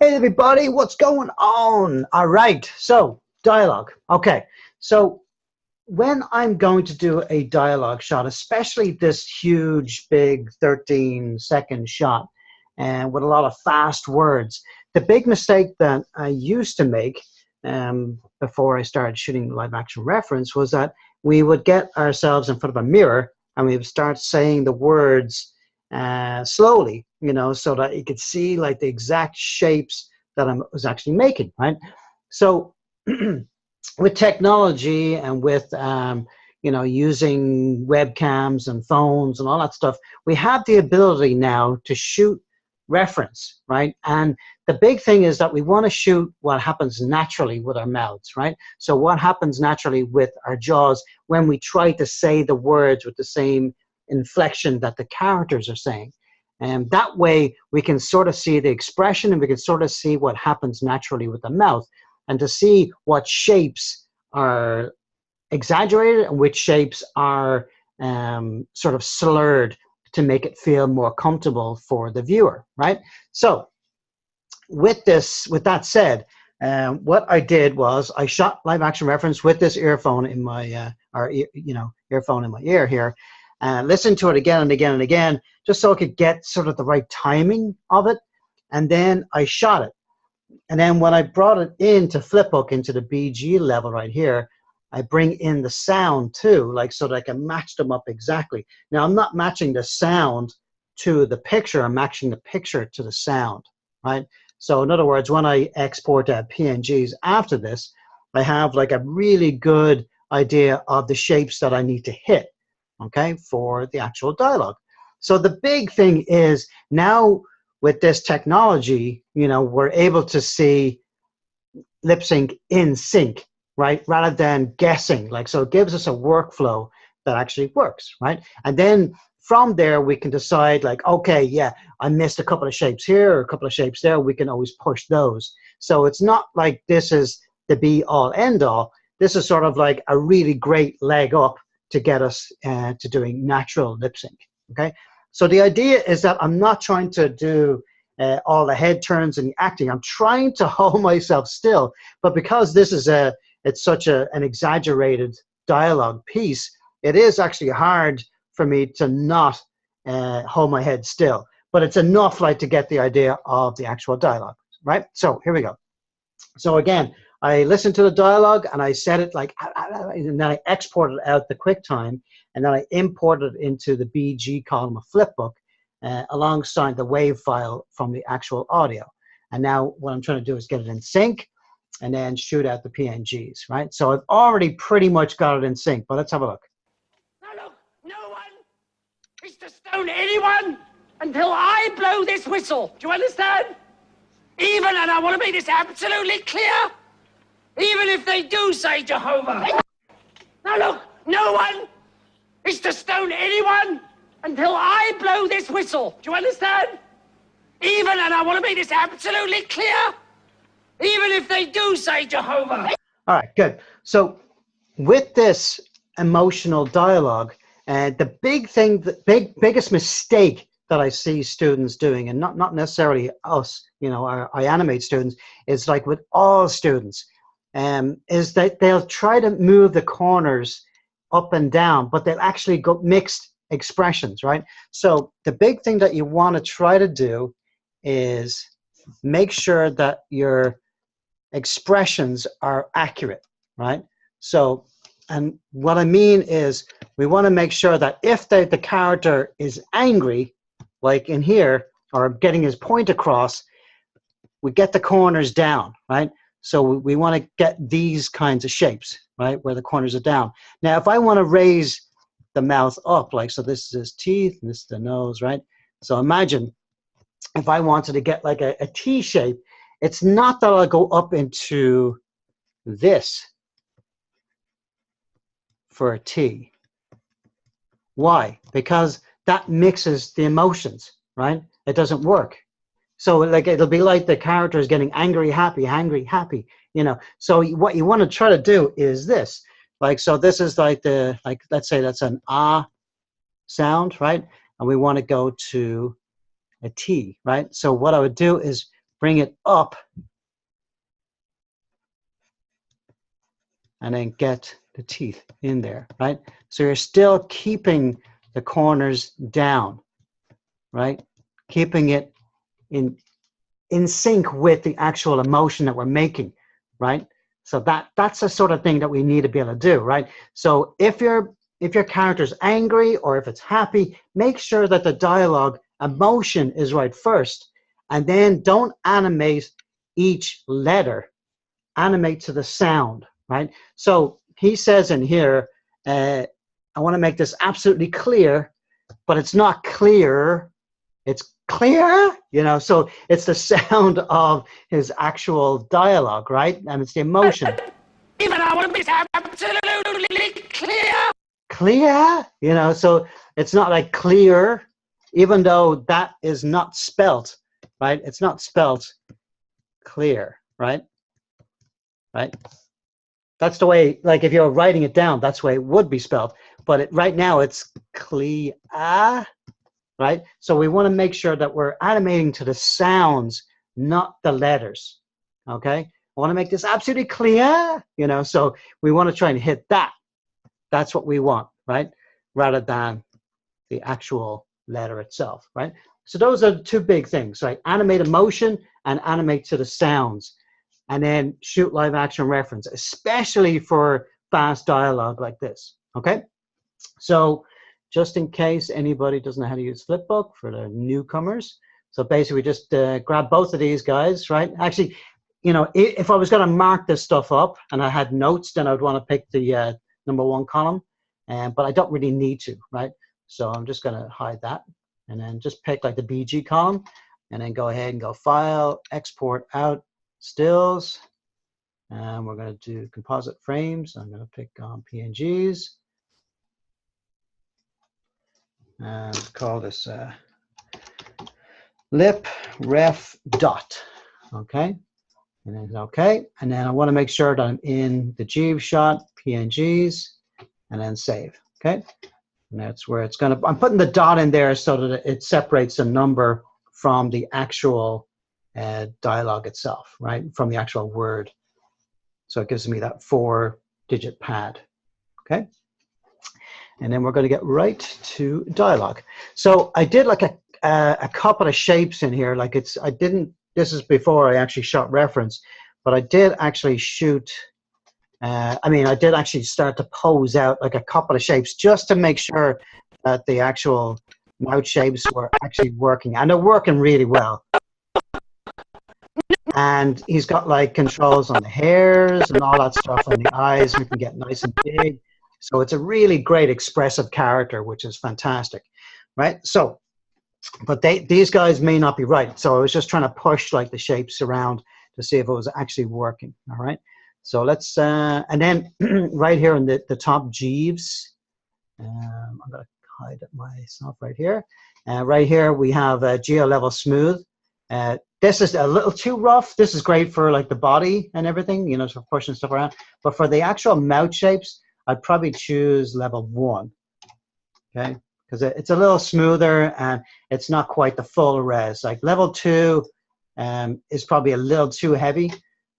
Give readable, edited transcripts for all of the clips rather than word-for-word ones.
Hey everybody, what's going on? All right, so dialogue. Okay, so when I'm going to do a dialogue shot, especially this huge, big 13-second shot, and with a lot of fast words, the big mistake that I used to make before I started shooting live action reference was that we would get ourselves in front of a mirror and we would start saying the words slowly, you know, so that you could see like the exact shapes that I was actually making, right? So with technology and with you know, using webcams and phones and all that stuff, we have the ability now to shoot reference, right? And the big thing is that we want to shoot what happens naturally with our mouths, right? So what happens naturally with our jaws when we try to say the words with the same inflection that the characters are saying. And that way we can sort of see the expression and we can sort of see what happens naturally with the mouth, and to see what shapes are exaggerated and which shapes are sort of slurred to make it feel more comfortable for the viewer, right? So with that said, what I did was I shot live action reference with this earphone in my earphone in my ear here, and listened to it again and again and again, just so I could get sort of the right timing of it. And then I shot it. And then when I brought it into Flipbook, into the BG level right here, I bring in the sound too, like so that I can match them up exactly. Now I'm not matching the sound to the picture, I'm matching the picture to the sound, right? So in other words, when I export PNGs after this, I have like a really good idea of the shapes that I need to hit, okay, for the actual dialogue. So the big thing is now with this technology, you know, we're able to see lip sync in sync, right? Rather than guessing, like, so it gives us a workflow that actually works, right? And then from there, we can decide like, okay, yeah, I missed a couple of shapes here or a couple of shapes there. We can always push those. So it's not like this is the be all end all. This is sort of like a really great leg up to get us to doing natural lip sync, okay? So the idea is that I'm not trying to do all the head turns and the acting. I'm trying to hold myself still, but because this is it's such an exaggerated dialogue piece, it is actually hard for me to not hold my head still. But it's enough like to get the idea of the actual dialogue, right? So here we go. So again, I listened to the dialogue and I said it like, and then I exported out the QuickTime, and then I imported it into the BG column of Flipbook alongside the WAV file from the actual audio. And now what I'm trying to do is get it in sync and then shoot out the PNGs, right? So I've already pretty much got it in sync, but let's have a look. Now look, no one is to stone anyone until I blow this whistle. Do you understand? Even, and I want to make this absolutely clear, even if they do say Jehovah. Now look, no one is to stone anyone until I blow this whistle. Do you understand? Even, and I want to make this absolutely clear, even if they do say Jehovah. All right, good. So with this emotional dialogue, the big thing, the biggest mistake that I see students doing, and not necessarily us, you know, I animate students, is like with all students, is that they'll try to move the corners up and down, but they'll actually go mixed expressions, right? So the big thing that you want to try to do is make sure that your expressions are accurate, right? So, and what I mean is we want to make sure that if the character is angry, like in here, or getting his point across, we get the corners down, right? So we want to get these kinds of shapes, right, where the corners are down. Now, if I want to raise the mouth up, like, so this is his teeth, and this is the nose, right? So imagine if I wanted to get like a T shape, it's not that I'll go up into this for a T. Why? Because that mixes the emotions, right? It doesn't work. So like it'll be like the character is getting angry, happy, you know. So what you want to try to do is this. Like, so this is like the, like, let's say that's an ah sound, right? And we want to go to a T, right? So what I would do is bring it up, and then get the teeth in there, right? So you're still keeping the corners down, right? Keeping it in sync with the actual emotion that we're making, right? So that's the sort of thing that we need to be able to do, right? So if your character's angry or if it's happy, make sure that the dialogue emotion is right first, and then don't animate each letter. Animate to the sound, right? So he says in here, I want to make this absolutely clear, but it's not clear. It's clear, so it's the sound of his actual dialogue, right? And it's the emotion. Even I want to be absolutely clear. Clear, so it's not like clear, even though that is not spelt, right? It's not spelt clear, right? Right? That's the way, like if you're writing it down, that's the way it would be spelled. But right now it's clear, right? So we want to make sure that we're animating to the sounds, not the letters, okay? I want to make this absolutely clear, so we want to try and hit that. That's what we want, right? Rather than the actual letter itself, right? So those are the two big things, right? Animate emotion and animate to the sounds. And then shoot live action reference, especially for fast dialogue like this, okay? So just in case anybody doesn't know how to use Flipbook for the newcomers, so basically just grab both of these guys, right? Actually, if I was gonna mark this stuff up and I had notes, then I'd wanna pick the #1 column, but I don't really need to, right? So I'm just gonna hide that and then just pick like the BG column and then go ahead and go File, Export Out, Stills, and we're going to do composite frames. I'm going to pick on PNGs and call this lip ref dot, okay? And then okay, and then I want to make sure that I'm in the Jeeves shot, PNGs, and then save, okay? And that's where it's going to, I'm putting the dot in there so that it separates the number from the actual dialogue itself, right? From the actual word. So it gives me that 4-digit pad, okay? And then we're going to get right to dialogue. So I did like a couple of shapes in here. Like this is before I actually shot reference, but I did actually shoot, I did actually start to pose out like a couple of shapes just to make sure that the actual mouth shapes were actually working. And they're working really well. And he's got like controls on the hairs and all that stuff, and the eyes we can get nice and big. So it's a really great expressive character, which is fantastic, right? So, but these guys may not be right. So I was just trying to push like the shapes around to see if it was actually working, all right? So let's, and then right here in the top Jeeves, I'm gonna hide it myself right here. Right here we have Geo Level Smooth. This is a little too rough. This is great for like the body and everything, so pushing stuff around. But for the actual mouth shapes, I'd probably choose level 1, okay? Because it's a little smoother and it's not quite the full res. Like level 2 is probably a little too heavy.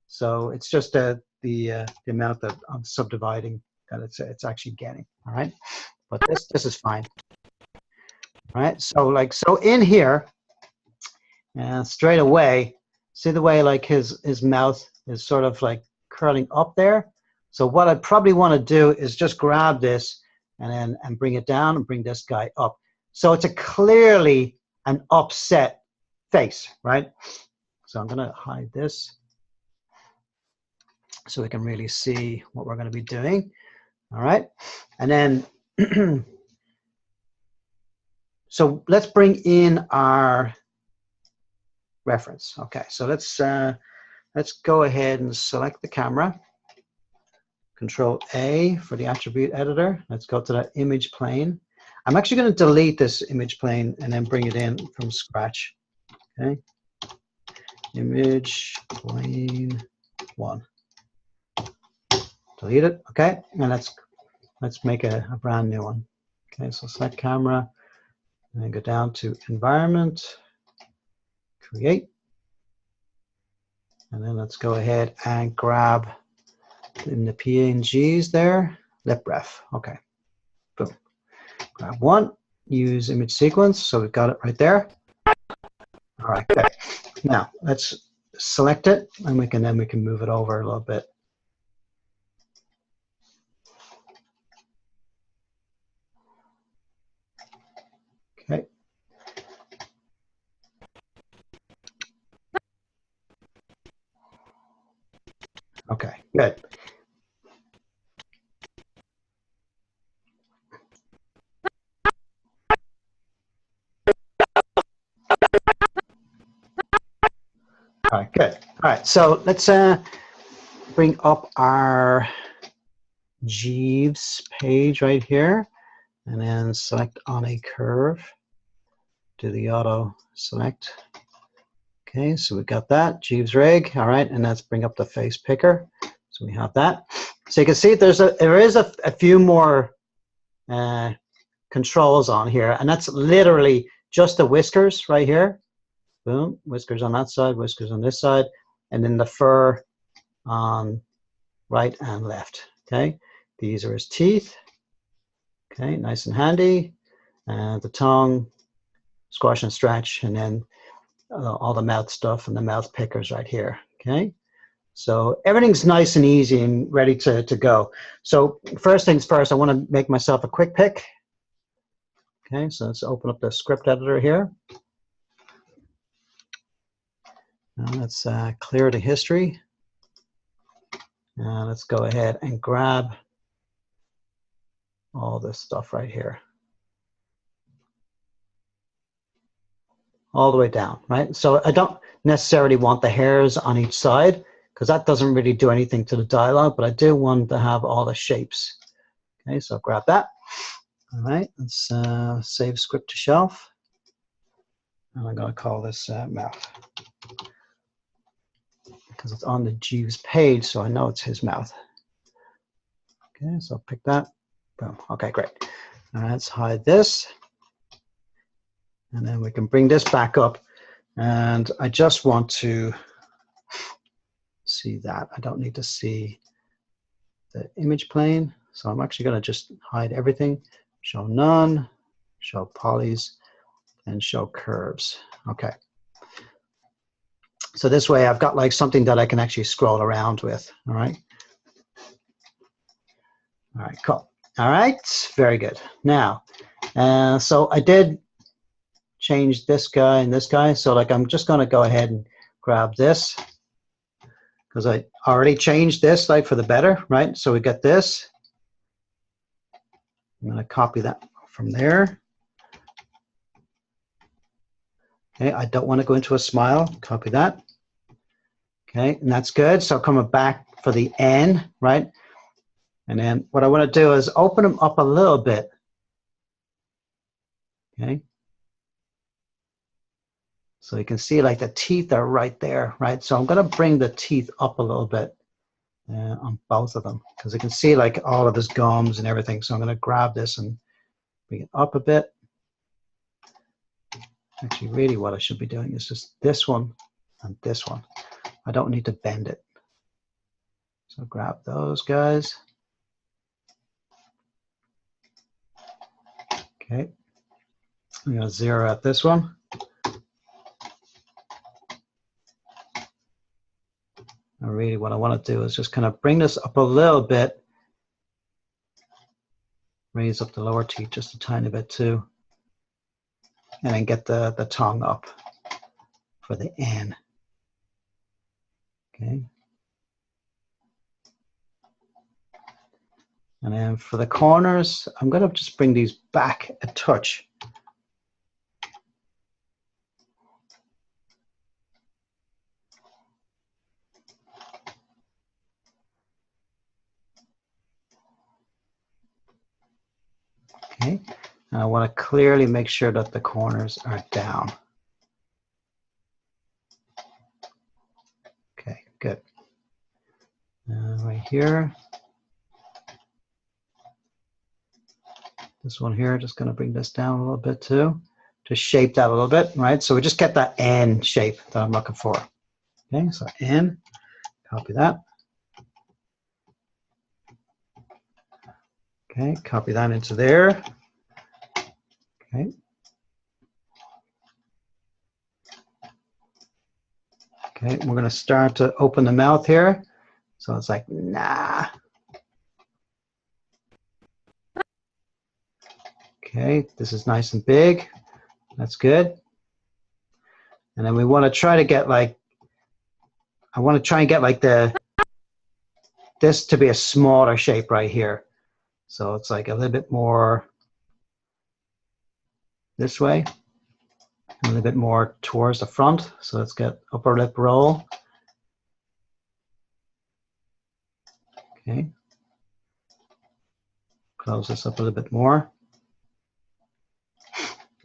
So it's just the amount of subdividing that it's actually getting, all right? But this is fine, all right? So in here, and straight away, see the way like his mouth is sort of like curling up there? So what I probably want to do is just grab this and bring it down and bring this guy up. So it's a clearly an upset face, right? So I'm gonna hide this so we can really see what we're gonna be doing, all right? And then, so let's bring in our reference. Okay, so let's go ahead and select the camera. Control A for the attribute editor. Let's go to that image plane. I'm actually going to delete this image plane and then bring it in from scratch. Okay, image plane 1. Delete it. Okay, and let's make a brand new one. Okay, so select camera and then go down to environment, create. And then let's go ahead and grab in the PNGs there, lip ref. Okay, boom. Grab one, use image sequence. So we've got it right there. All right, good. Now let's select it, and we can move it over a little bit. Okay. Okay, good. All right, good. All right, so let's bring up our Jeeves page right here, and then select on a curve. Do the auto select. Okay, so we've got that, Jeeves rig. All right, and let's bring up the face picker. So we have that. So you can see there is a few more controls on here, and that's literally just the whiskers right here. Boom, whiskers on that side, whiskers on this side, and then the fur on right and left. Okay, these are his teeth. Okay, nice and handy. And the tongue, squash and stretch, and then all the mouth stuff and the mouth pickers right here. Okay, so everything's nice and easy and ready to go. So first things first, I want to make myself a quick pick. Okay, so let's open up the script editor here. Now let's clear the history. Let's go ahead and grab all this stuff right here. All the way down, right? So I don't necessarily want the hairs on each side because that doesn't really do anything to the dialogue, but I do want to have all the shapes. Okay, so I'll grab that. All right, let's save script to shelf. And I'm going to call this mouth because it's on the Jeeves page, so I know it's his mouth. Okay, so I'll pick that. Boom. Okay, great. All right, let's hide this. And then we can bring this back up. And I just want to see that. I don't need to see the image plane. So I'm actually going to just hide everything. Show none, show polys, and show curves. Okay. So this way I've got like something that I can actually scroll around with. All right. All right, cool. All right, very good. Now, so I did change this guy and this guy. So like I'm just going to go ahead and grab this because I already changed this like for the better, right? So we got this. I'm going to copy that from there. Okay, I don't want to go into a smile. Copy that. Okay, and that's good. So coming back for the N, right? And then what I want to do is open them up a little bit. Okay. So you can see like the teeth are right there, right? So I'm going to bring the teeth up a little bit on both of them because you can see like all of his gums and everything. So I'm going to grab this and bring it up a bit. Actually, really what I should be doing is just this one and this one. I don't need to bend it. So grab those guys. Okay. I'm going to zero out this one. And really what I want to do is just kind of bring this up a little bit. Raise up the lower teeth just a tiny bit too. And then get the tongue up for the N. Okay. And then for the corners, I'm going to just bring these back a touch. Okay. And I want to clearly make sure that the corners are down. Okay, good. Right here. This one here, just going to bring this down a little bit too, to shape that a little bit, right? So we just get that N shape that I'm looking for. Okay, so in, copy that. Okay, copy that into there. Okay. Okay, we're going to start to open the mouth here. So it's like, nah. Okay, this is nice and big. That's good. And then we want to try to get like, I want to try and get like this to be a smaller shape right here. So it's like a little bit more this way, a little bit more towards the front. So let's get upper lip roll. Okay. Close this up a little bit more.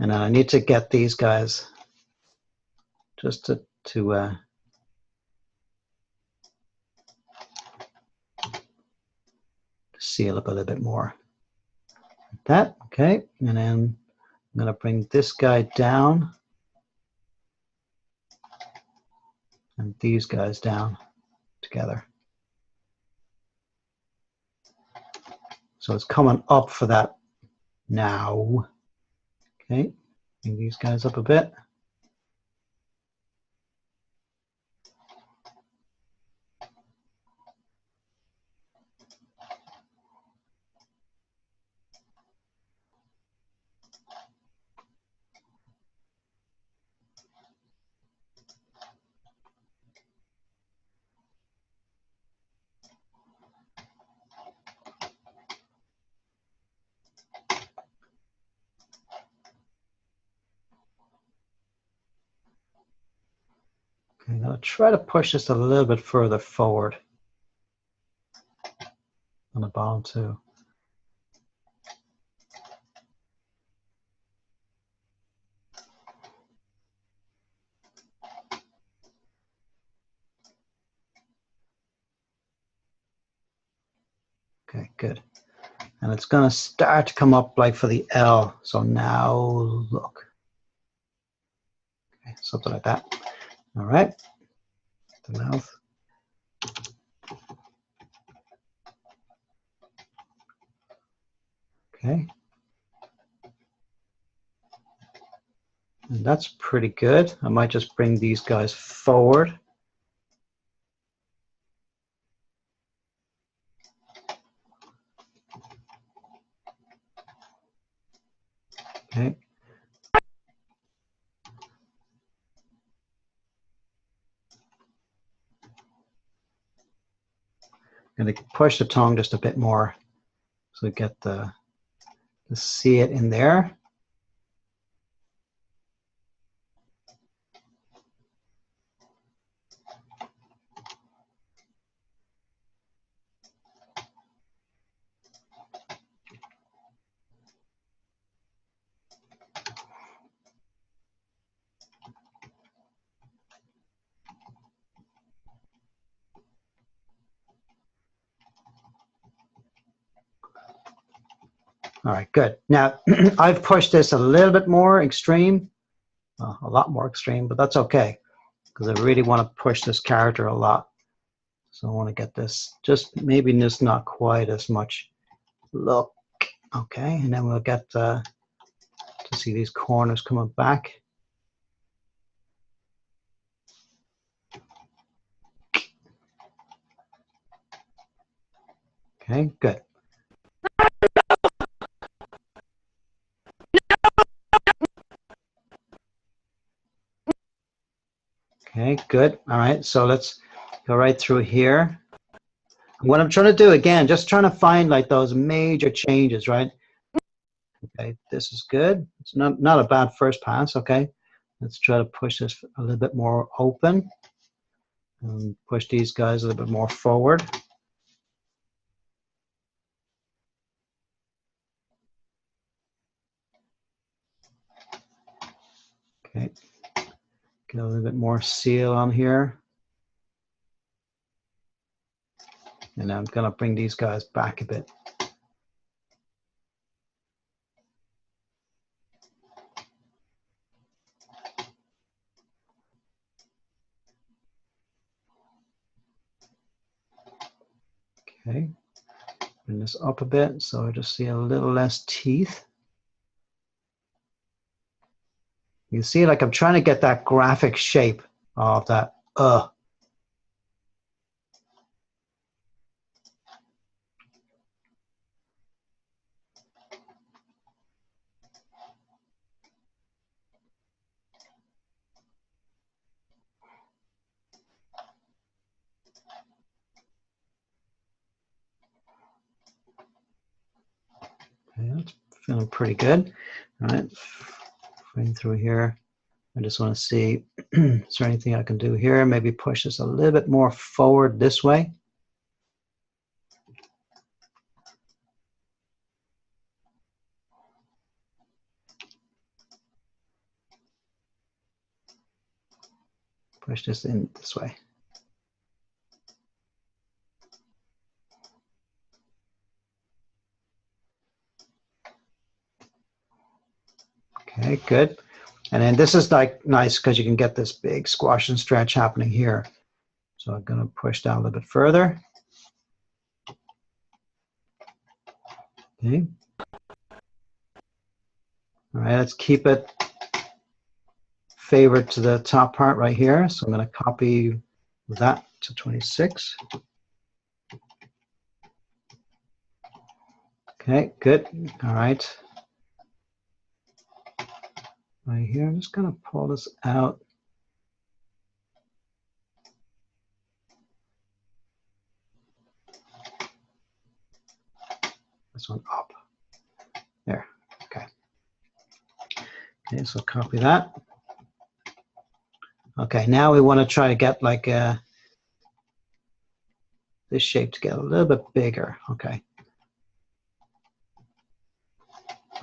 And then I need to get these guys just to seal up a little bit more. Like that, okay. And then I'm gonna bring this guy down and these guys down together. So it's coming up for that now. Okay, bring these guys up a bit. Okay, now try to push this a little bit further forward on the bottom too. Okay, good. And it's gonna start to come up like for the L. So now look. Okay, something like that. All right, the mouth. Okay. And that's pretty good. I might just bring these guys forward. Okay. I'm going to push the tongue just a bit more so we get to see it in there. All right, good. Now, I've pushed this a little bit more extreme, well, a lot more extreme, but that's okay because I really want to push this character a lot. So I want to get this, just maybe just not quite as much look. Okay, and then we'll get to see these corners coming back. Okay, good. Okay, good. All right, so let's go right through here. What I'm trying to do, again, just trying to find like those major changes, right? Okay, this is good. It's not a bad first pass, okay? Let's try to push this a little bit more open and push these guys a little bit more forward. Okay, get a little bit more seal on here. And I'm gonna bring these guys back a bit. Okay, bring this up a bit so I just see a little less teeth. You see, like I'm trying to get that graphic shape of that Okay, that's feeling pretty good. All right, going through here. I just want to see, is there anything I can do here? Maybe push this a little bit more forward this way. Push this in this way. Okay, good. And then this is like nice because you can get this big squash and stretch happening here. So I'm going to push down a little bit further. Okay. All right, let's keep it favored to the top part right here. So I'm going to copy that to 26. Okay, good. All right. Right here, I'm just going to pull this out. This one up. There. Okay. Okay, so copy that. Okay, now we want to try to get like this shape to get a little bit bigger. Okay.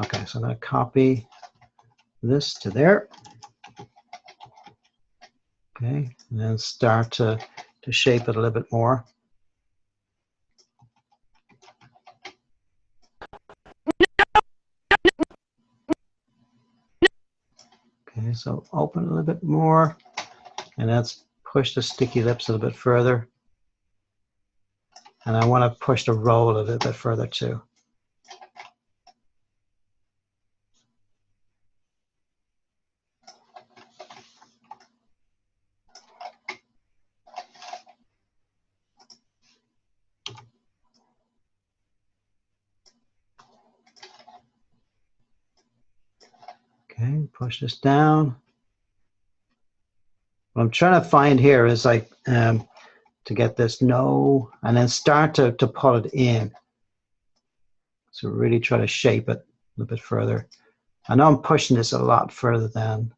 Okay, so I'm going to copy this to there. Okay, and then start to shape it a little bit more. Okay, so open a little bit more, and let's push the sticky lips a little bit further. And I want to push the roll a little bit further too. Okay, push this down. What I'm trying to find here is like to get this no, and then start to pull it in. So really try to shape it a little bit further. I know I'm pushing this a lot further than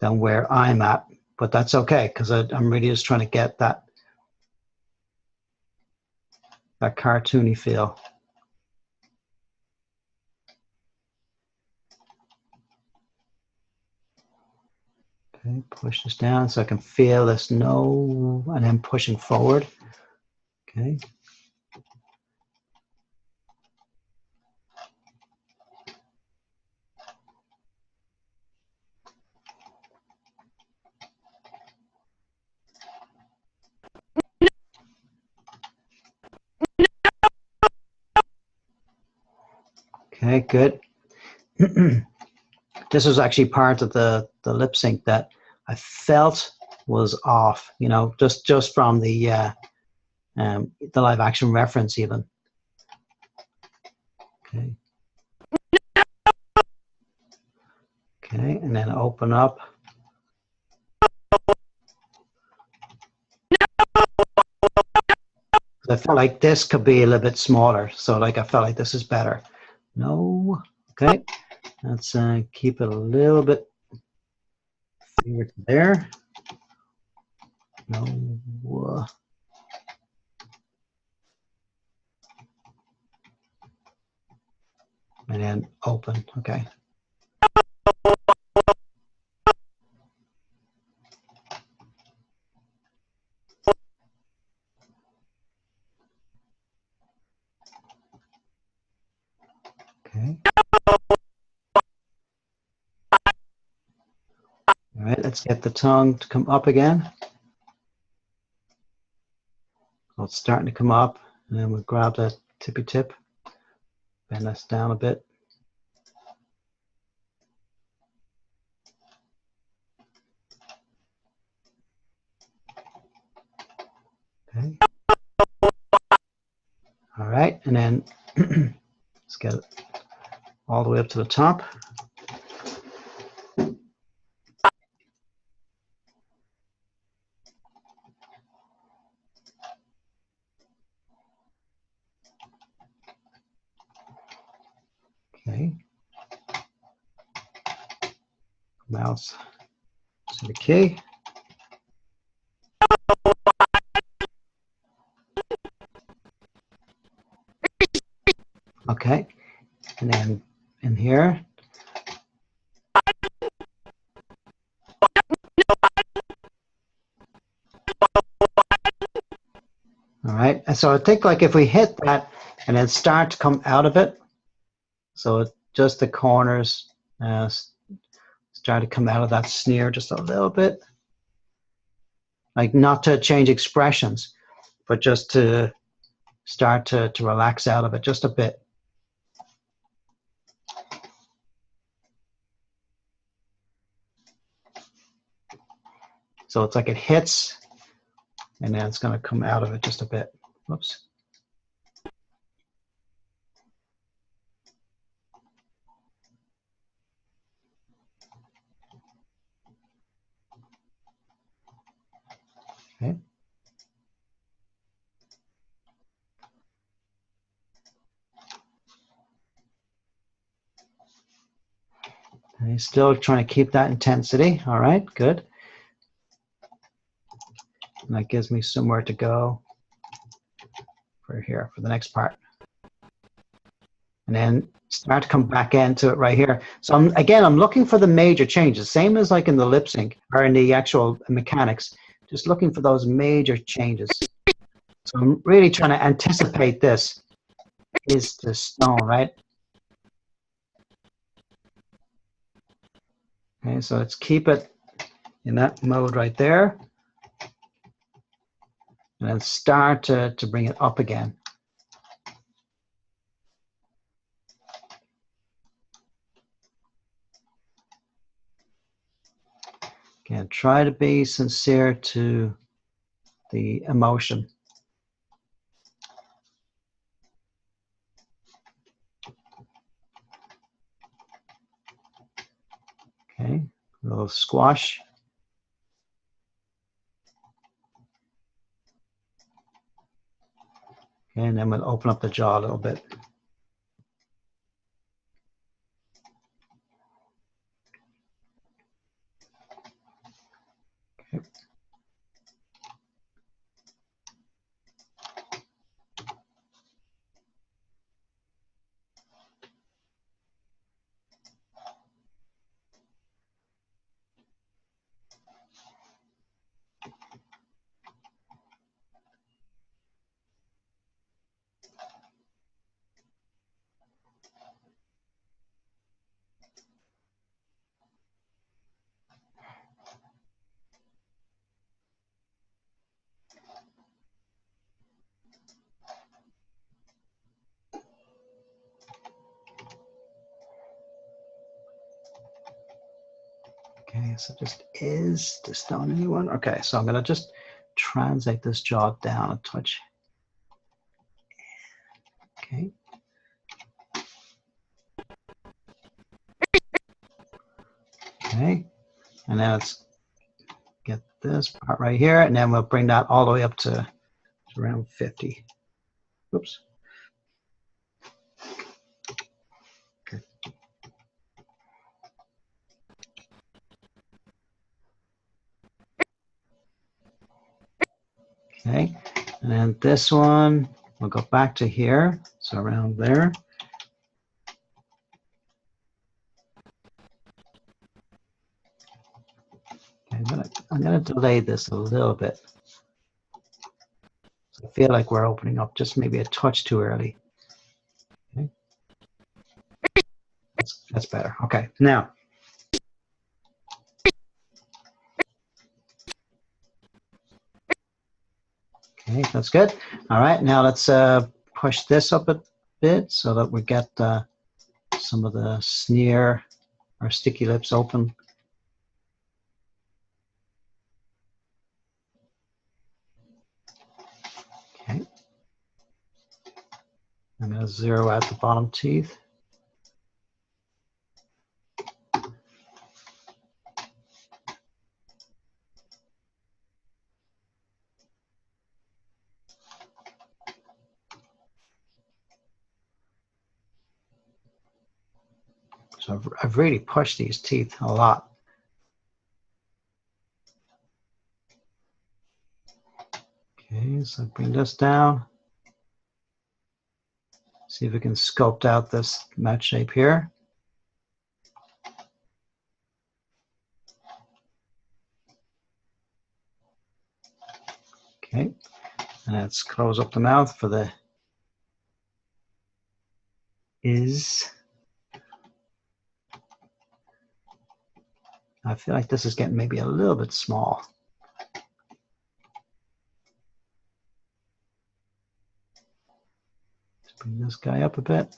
where I'm at, but that's okay because I'm really just trying to get that cartoony feel. Okay, push this down so I can feel this no, and then pushing forward. Okay. Okay, good. This was actually part of the lip sync that I felt was off, you know, just from the live action reference even. Okay. Okay, and then open up. I felt like this could be a little bit smaller, so like I felt like this is better. No, okay. Let's keep it a little bit there. No. And then open, okay. Okay. All right, let's get the tongue to come up again. So it's starting to come up, and then we'll grab that tippy tip, bend this down a bit. Okay. All right, and then let's get it all the way up to the top. Okay. Mouse to the key. Okay, and then in here. All right, and so I think like if we hit that and then start to come out of it, so just the corners start to come out of that sneer just a little bit, like not to change expressions, but just to start to relax out of it just a bit. So it's like it hits, and then it's going to come out of it just a bit. Whoops. Okay. And he's still trying to keep that intensity. All right, good. And that gives me somewhere to go for here, for the next part. And then start to come back into it right here. So I'm looking for the major changes, same as like in the lip sync or in the actual mechanics, just looking for those major changes. So I'm really trying to anticipate this. Is the stone, right? Okay, so let's keep it in that mode right there. And then start to bring it up again. Again, try to be sincere to the emotion. Okay, a little squash. Okay, and then we'll open up the jaw a little bit. Okay. Okay, so just is the stone anyone? Okay, so I'm going to just translate this jaw down a touch. Okay. Okay, and now let's get this part right here, and then we'll bring that all the way up to around 50. Oops. Okay. Okay, and then this one, we'll go back to here, so around there. Okay, I'm gonna delay this a little bit. So I feel like we're opening up just maybe a touch too early. Okay. That's better. Okay, now. Okay, that's good. All right, now let's push this up a bit so that we get some of the sneer or sticky lips open. Okay. I'm going to zero out the bottom teeth. So I've really pushed these teeth a lot. Okay, so bring this down. See if we can sculpt out this mouth shape here. Okay, and let's close up the mouth for the is. I feel like this is getting maybe a little bit small. Let's bring this guy up a bit.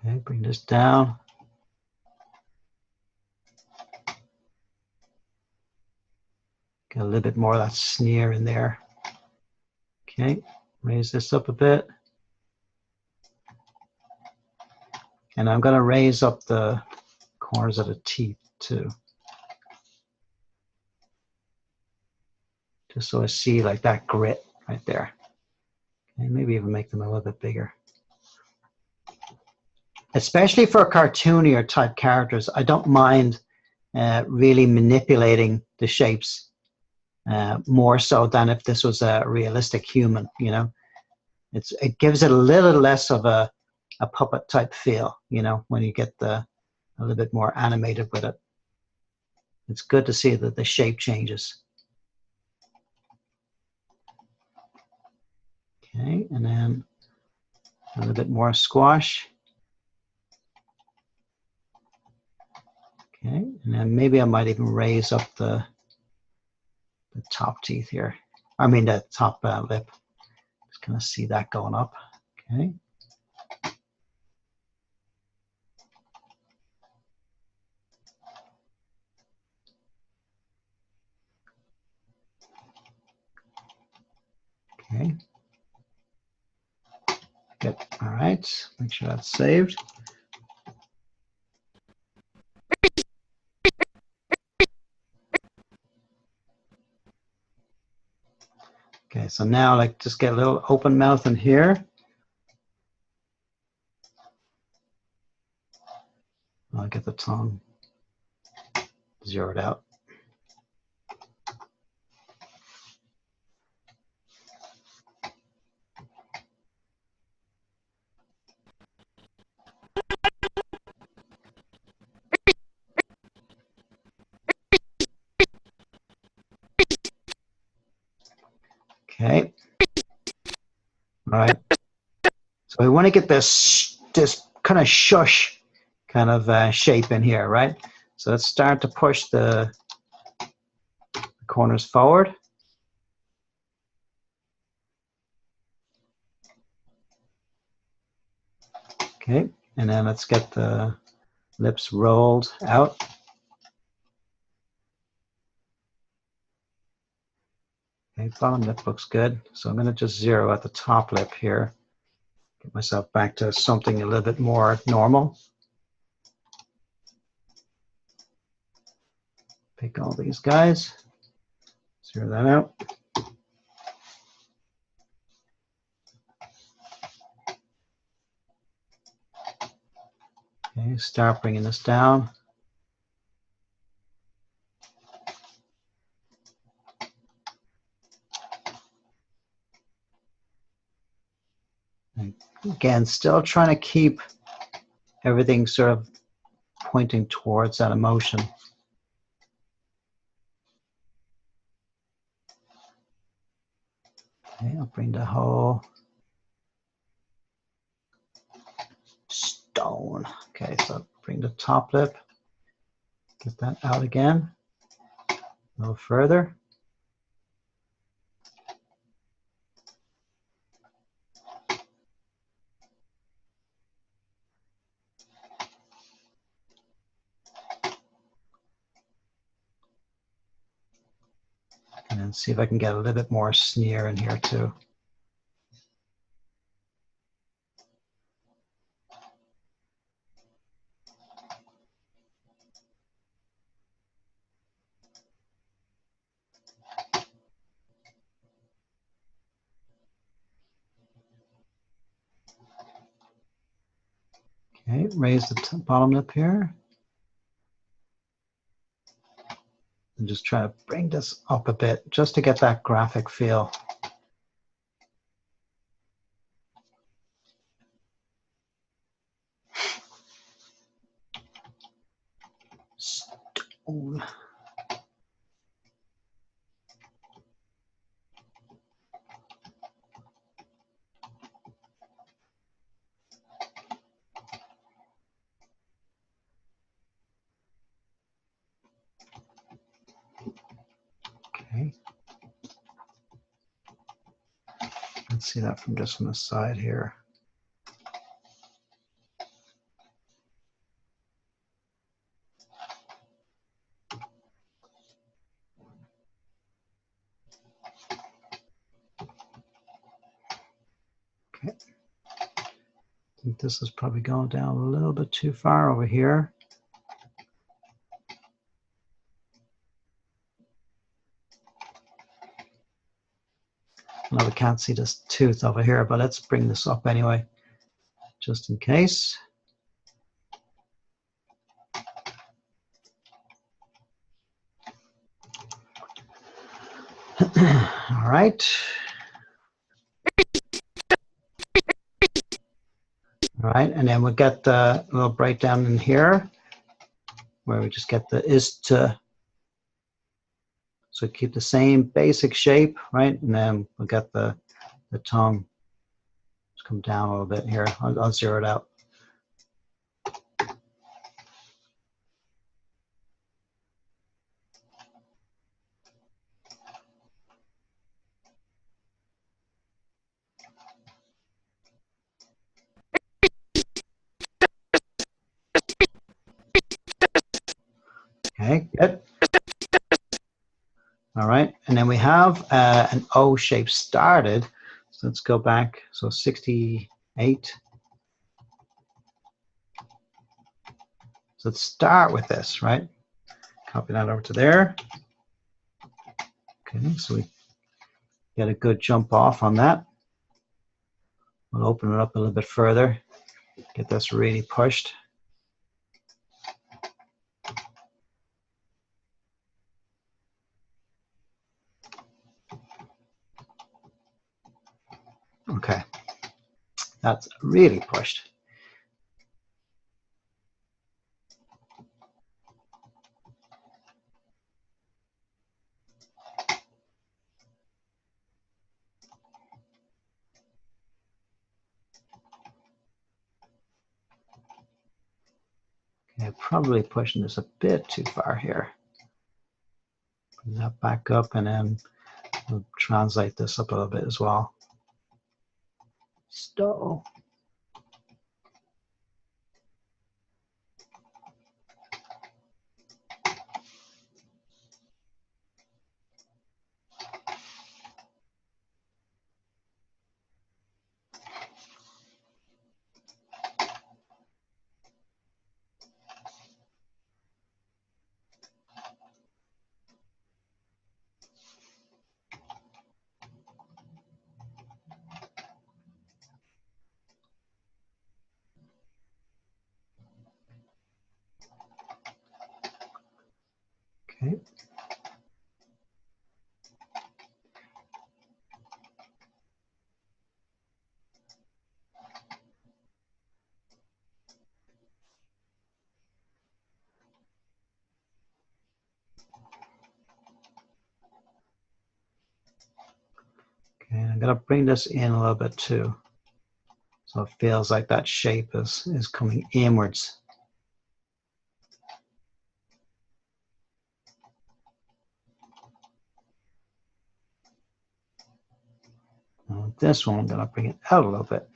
Okay, bring this down. Get a little bit more of that sneer in there. Okay, raise this up a bit. And I'm going to raise up the corners of the teeth too. Just so I see like that grit right there. And maybe even make them a little bit bigger. Especially for cartoonier type characters, I don't mind really manipulating the shapes more so than if this was a realistic human, you know. It gives it a little less of a puppet type feel, you know, when you get a little bit more animated with it. It's good to see that the shape changes. Okay, and then a little bit more squash. Okay, and then maybe I might even raise up the top teeth here. I mean the top lip. Just kind of see that going up. Okay. Okay. Good. All right. Make sure that's saved. Okay, so now like just get a little open mouth in here. I'll get the tongue zeroed out. Okay. All right. So we want to get this kind of shush kind of shape in here, right? So let's start to push the corners forward. Okay, and then let's get the lips rolled out. Okay, bottom lip looks good. So I'm going to just zero at the top lip here. Get myself back to something a little bit more normal. Pick all these guys. Zero that out. Okay, start bringing this down. And again, still trying to keep everything sort of pointing towards that emotion. Okay, I'll bring the whole stone. Okay, so bring the top lip, get that out again, a little further. And then see if I can get a little bit more sneer in here too. Okay, raise the bottom lip here. And just try to bring this up a bit just to get that graphic feel. Stone. Okay. Let's see that from just on the side here. Okay. I think this is probably going down a little bit too far over here. Now we can't see this tooth over here, but let's bring this up anyway, just in case. All right. All right, and then we'll get the little breakdown in here, where we just get the is to. So keep the same basic shape, right? And then we'll get the tongue. Just come down a little bit here. I'll zero it out. Okay, good. All right, and then we have an O shape started. So let's go back. So 68. So let's start with this, right? Copy that over to there. Okay, so we get a good jump off on that. We'll open it up a little bit further. Get this really pushed. Okay, that's really pushed. Okay, probably pushing this a bit too far here. Bring that back up, and then we'll translate this up a little bit as well. So, okay. going to bring this in a little bit too. So it feels like that shape is coming inwards. Now this one, I'm going to bring it out a little bit.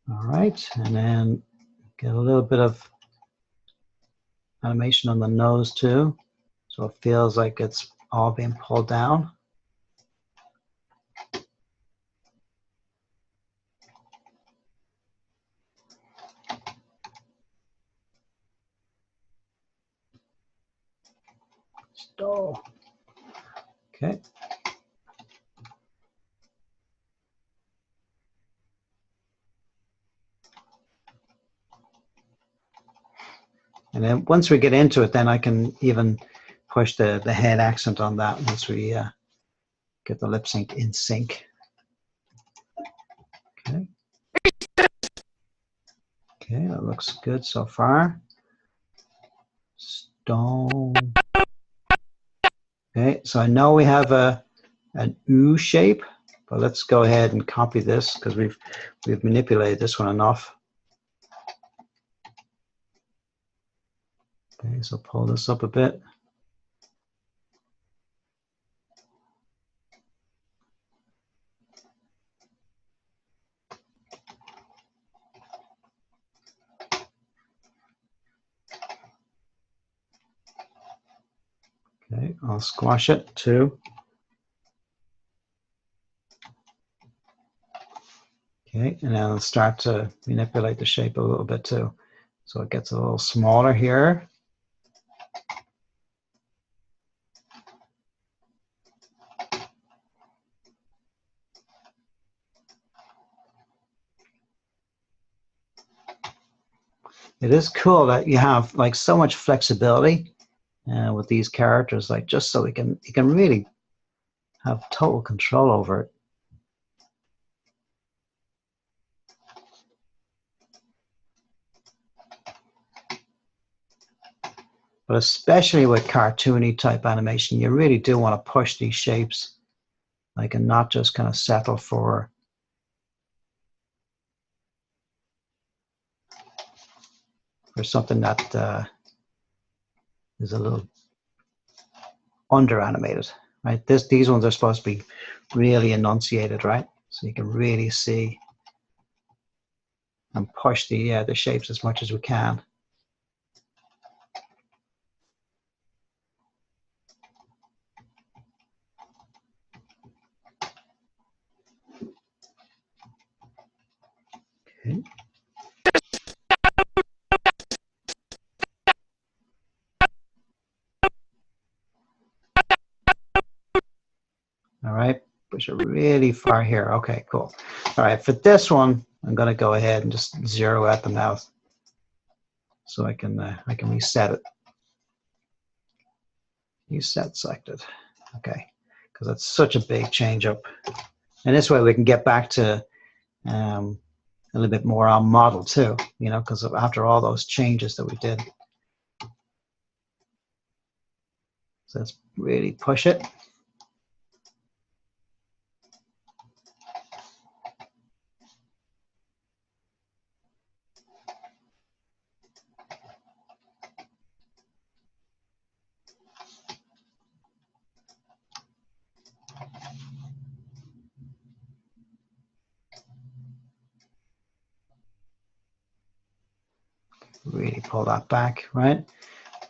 All right, and then get a little bit of animation on the nose too. So it feels like it's all being pulled down. Stall. Okay. And then once we get into it, then I can even push the head accent on that once we get the lip sync in sync. Okay. Okay, that looks good so far. Stone. Okay, so I know we have an U shape, but let's go ahead and copy this because we've manipulated this one enough. Okay, so pull this up a bit. Okay, I'll squash it too. Okay, and then I'll start to manipulate the shape a little bit too. So it gets a little smaller here. It is cool that you have like so much flexibility with these characters, like just so you can really have total control over it. But especially with cartoony type animation, you really do want to push these shapes, like, and not just kind of settle for something that is a little under animated, right? These ones are supposed to be really enunciated, right? So you can really see and push the shapes as much as we can. Okay. All right, push it really far here. Okay, cool. All right, for this one, I'm going to go ahead and just zero out the mouth so I can reset it. Reset selected. Okay, because that's such a big change up. And this way we can get back to a little bit more on model too, you know, because after all those changes that we did. So let's really push it. Really pull that back, right?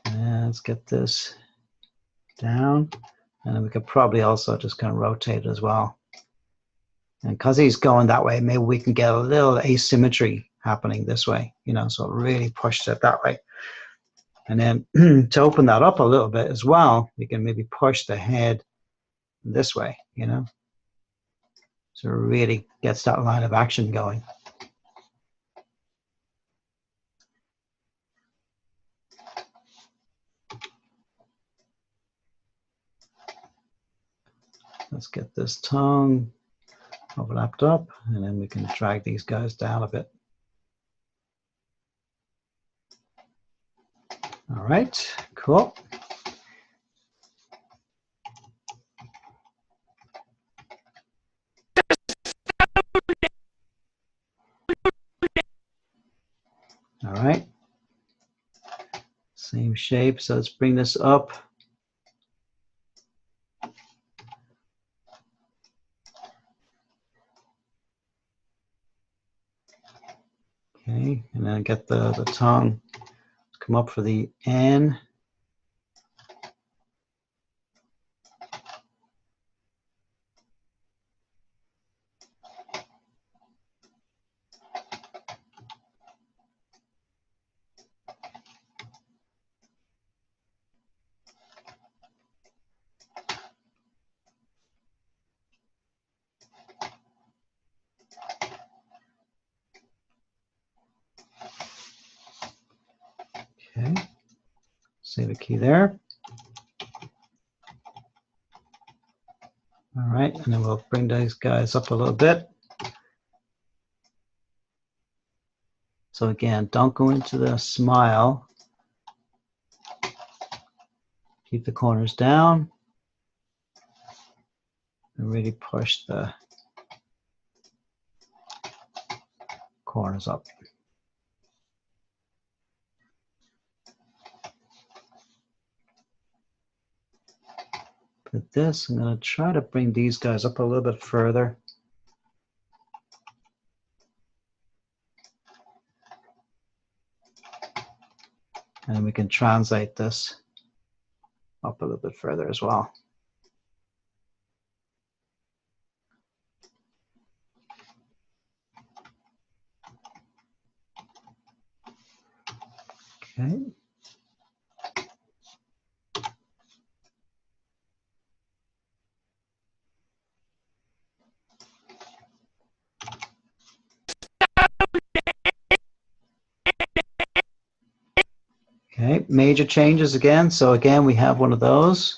And let's get this down. And then we could probably also just kind of rotate it as well. And because he's going that way, maybe we can get a little asymmetry happening this way, you know, so it really pushes it that way. And then to open that up a little bit as well, we can maybe push the head this way, you know, so it really gets that line of action going. Let's get this tongue overlapped up, and then we can drag these guys down a bit. All right, cool. All right. Same shape, so let's bring this up. Okay, and then get the tongue to come up for the N. Okay, save a key there. All right, and then we'll bring these guys up a little bit. So again, don't go into the smile. Keep the corners down. And really push the corners up. With this, I'm going to try to bring these guys up a little bit further. And we can translate this up a little bit further as well. Okay. Okay, major changes again. So again, we have one of those.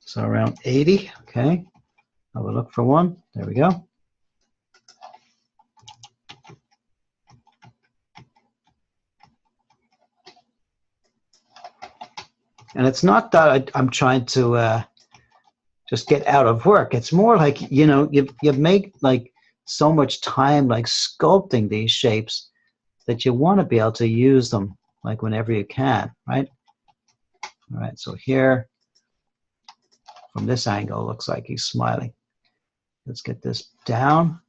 So around 80, okay. I will look for one. There we go. And it's not that I'm trying to just get out of work. It's more like, you know, you make like so much time like sculpting these shapes that you want to be able to use them like whenever you can, right? All right, so here, from this angle, it looks like he's smiling. Let's get this down.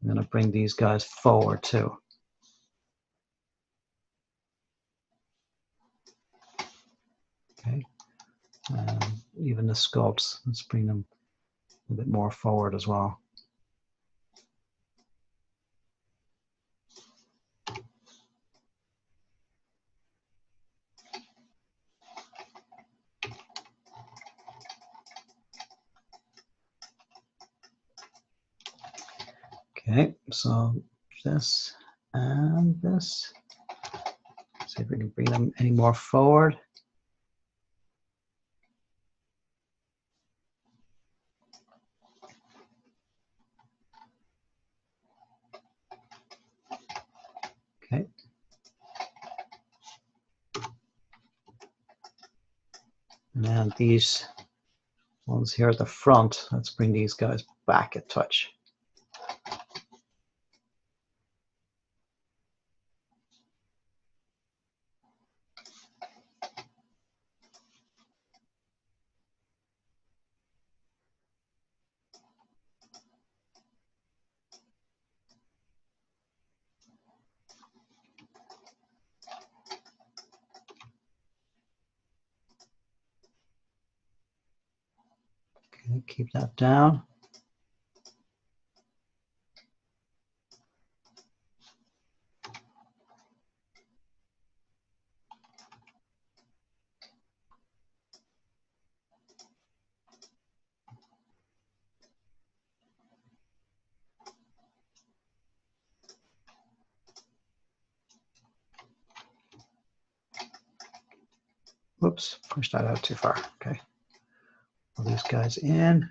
I'm going to bring these guys forward too. Okay, even the sculpts, let's bring them a bit more forward as well. Okay, so this and this. See if we can bring them any more forward. Okay. And then these ones here at the front, let's bring these guys back a touch. Okay, keep that down. Whoops, push that out too far. Okay. Pull these guys in.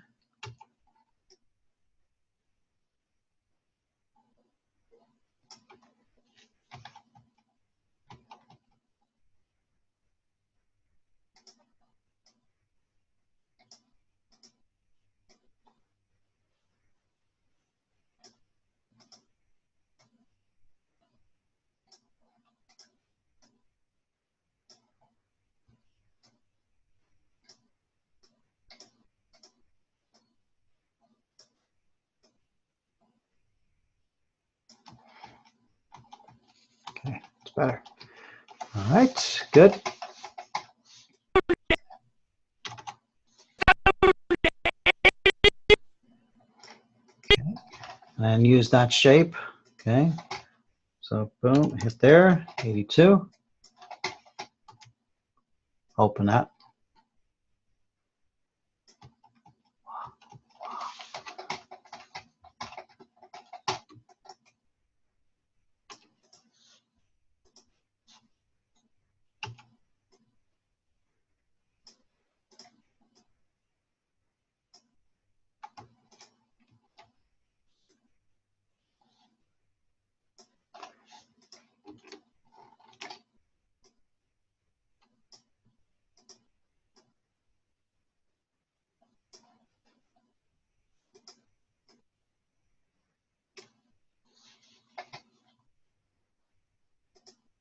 better. All right, good. Okay. And use that shape. Okay. So boom, hit there, 82. Open that.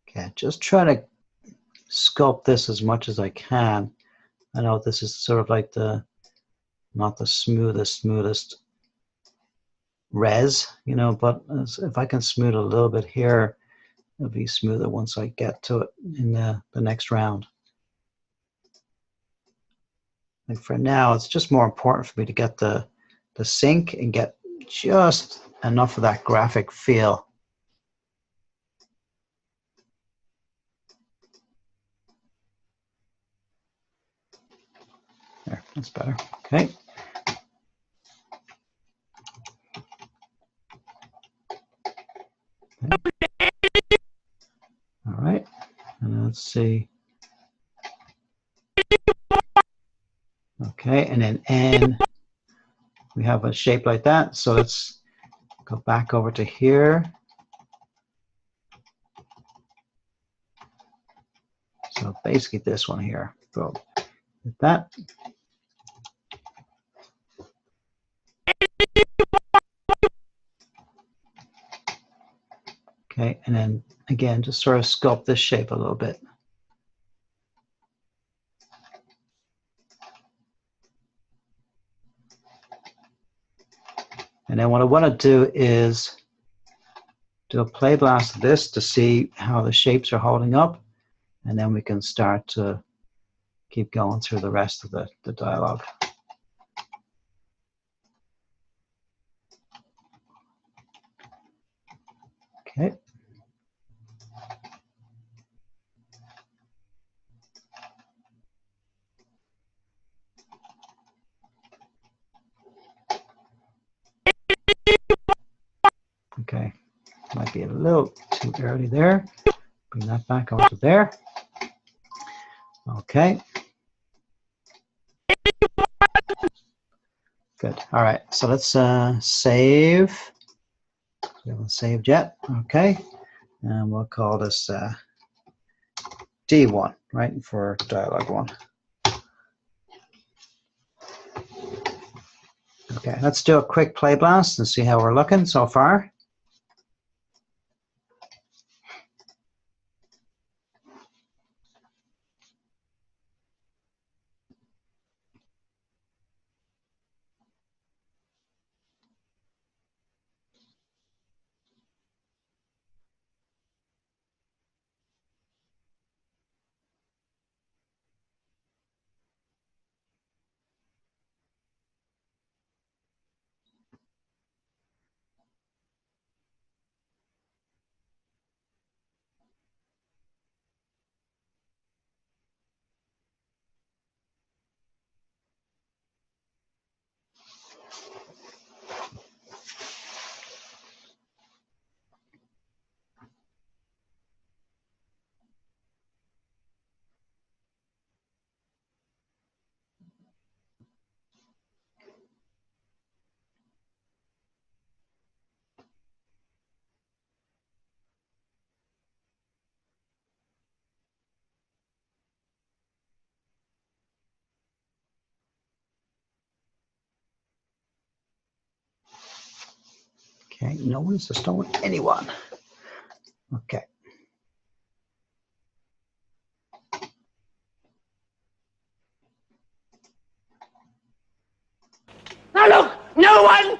Okay, just try to sculpt this as much as I can. I know this is sort of like not the smoothest res, you know, but if I can smooth a little bit here, it'll be smoother once I get to it in the next round. And for now, it's just more important for me to get the sync and get just enough of that graphic feel. There, that's better. Okay. All right, and let's see. Okay, and then N, we have a shape like that. So let's go back over to here. So basically this one here. Boom. With that. Okay, and then again, just sort of sculpt this shape a little bit. And then what I want to do is do a play blast of this to see how the shapes are holding up. And then we can start to keep going through the rest of the dialogue. Okay. Okay, might be a little too early there. Bring that back over to there. Okay. Good. All right, so let's save. We haven't saved yet. Okay, and we'll call this D1, right, for dialogue 1. Okay, let's do a quick play blast and see how we're looking so far. Okay, no one's stolen anyone. Okay. Now look, no one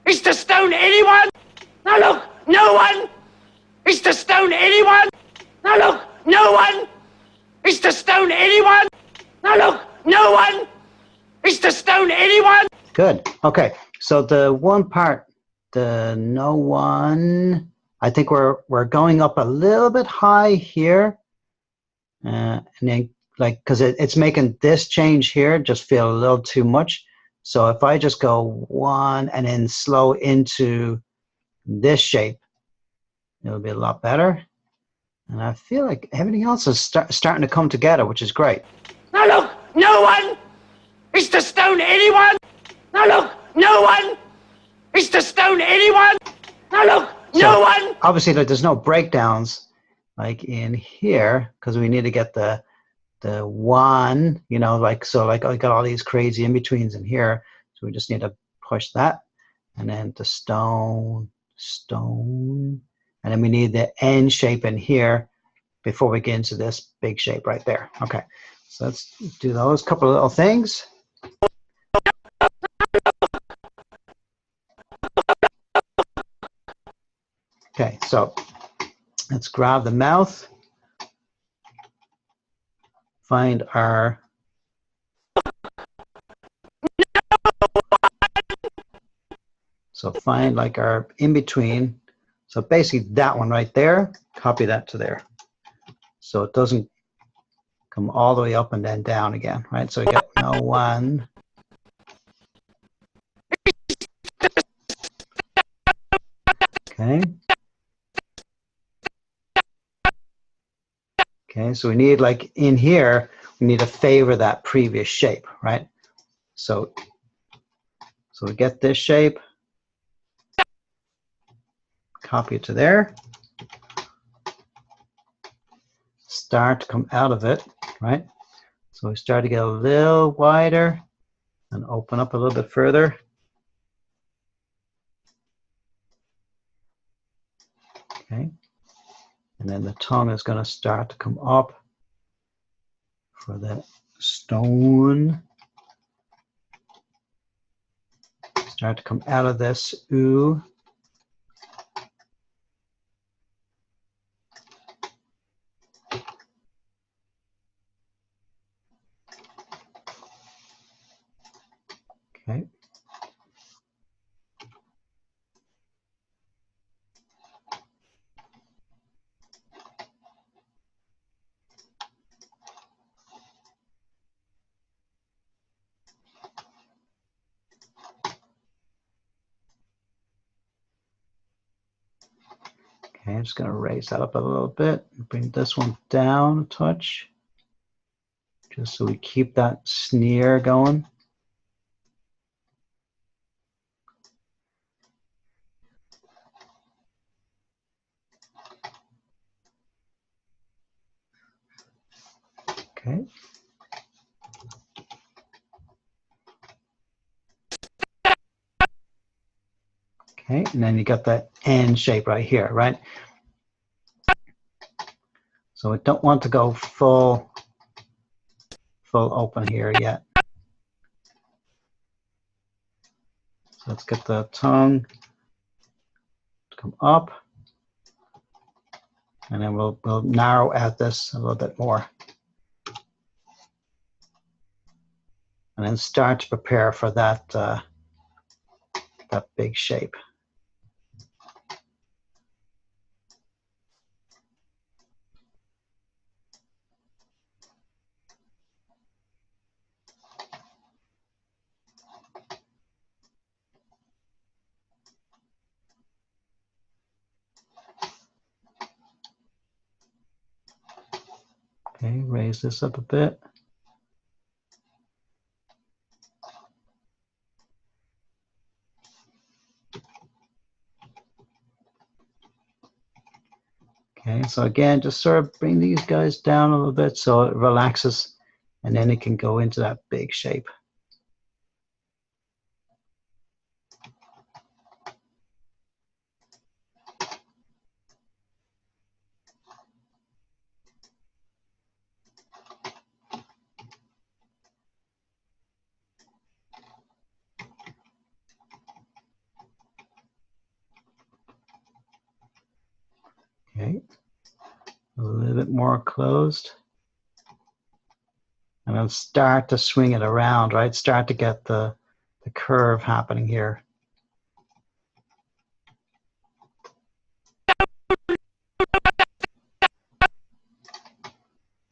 is to stone anyone. Now look, no one is to stone anyone. Now look, no one is to stone anyone. Now look, no one is to stone anyone. Good. Okay. So the one part, the no one, I think we're going up a little bit high here, and then like because it's making this change here just feel a little too much. So if I just go one and then slow into this shape, it'll be a lot better. And I feel like everything else is starting to come together, which is great. Now look, no one is to stone anyone. Now look, no one is to stone anyone. Now look, no one. Obviously, like, there's no breakdowns like in here because we need to get the one, you know, like so. Like I got all these crazy in betweens in here, so we just need to push that, and then the stone, and then we need the end shape in here before we get into this big shape right there. Okay, so let's do those couple of little things. Okay, so let's grab the mouth, find our, so find like our in between. So basically that one right there, copy that to there. So it doesn't come all the way up and then down again, right? So we got no one. Okay. Okay, so we need like in here, we need to favor that previous shape, right? So we get this shape, copy it to there, start to come out of it, right? So we start to get a little wider and open up a little bit further. Okay, and then the tongue is going to start to come up for the stone. Start to come out of this ooh. Okay. Okay, I'm just going to raise that up a little bit and bring this one down a touch, just so we keep that sneer going. Okay. Okay, and then you got that end shape right here, right? So we don't want to go full open here yet. So let's get the tongue to come up, and then we'll narrow out this a little bit more, and then start to prepare for that that big shape. Okay, raise this up a bit. Okay, so again, just sort of bring these guys down a little bit so it relaxes, and then it can go into that big shape. Okay, a little little bit more closed. And then start to swing it around, right? Start to get the curve happening here.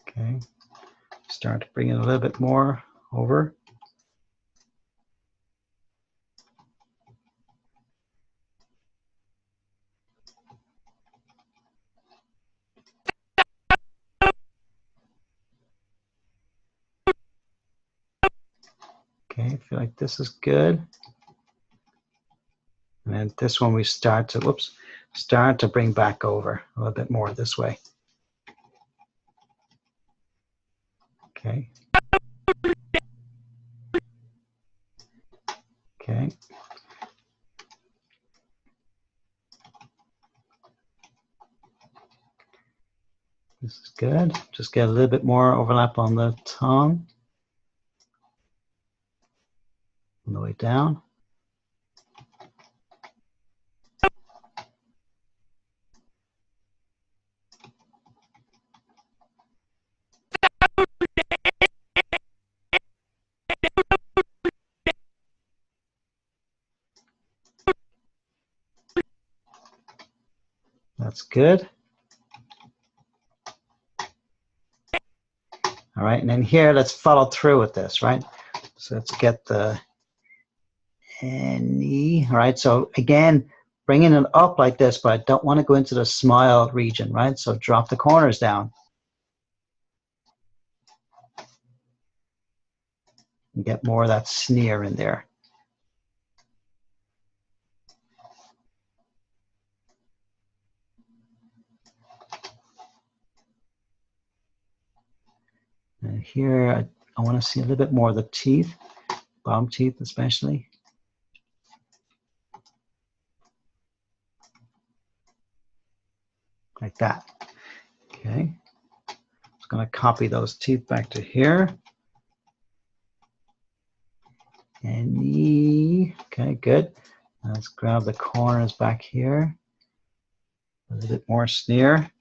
Okay. Start to bring it a little bit more over. Okay, I feel like this is good. And then this one we start to, whoops, start to bring back over a little bit more this way. Okay. Okay. This is good. Just get a little bit more overlap on the tongue. On the way down. That's good. All right, and then here, let's follow through with this, right? So let's get the knee, all right? So again, bringing it up like this, but I don't want to go into the smile region, right? So drop the corners down. And get more of that sneer in there. And here, I want to see a little bit more of the teeth, bottom teeth especially. Like that. Okay. Just going to copy those teeth back to here. And knee. Okay, good. Let's grab the corners back here. A little bit more sneer.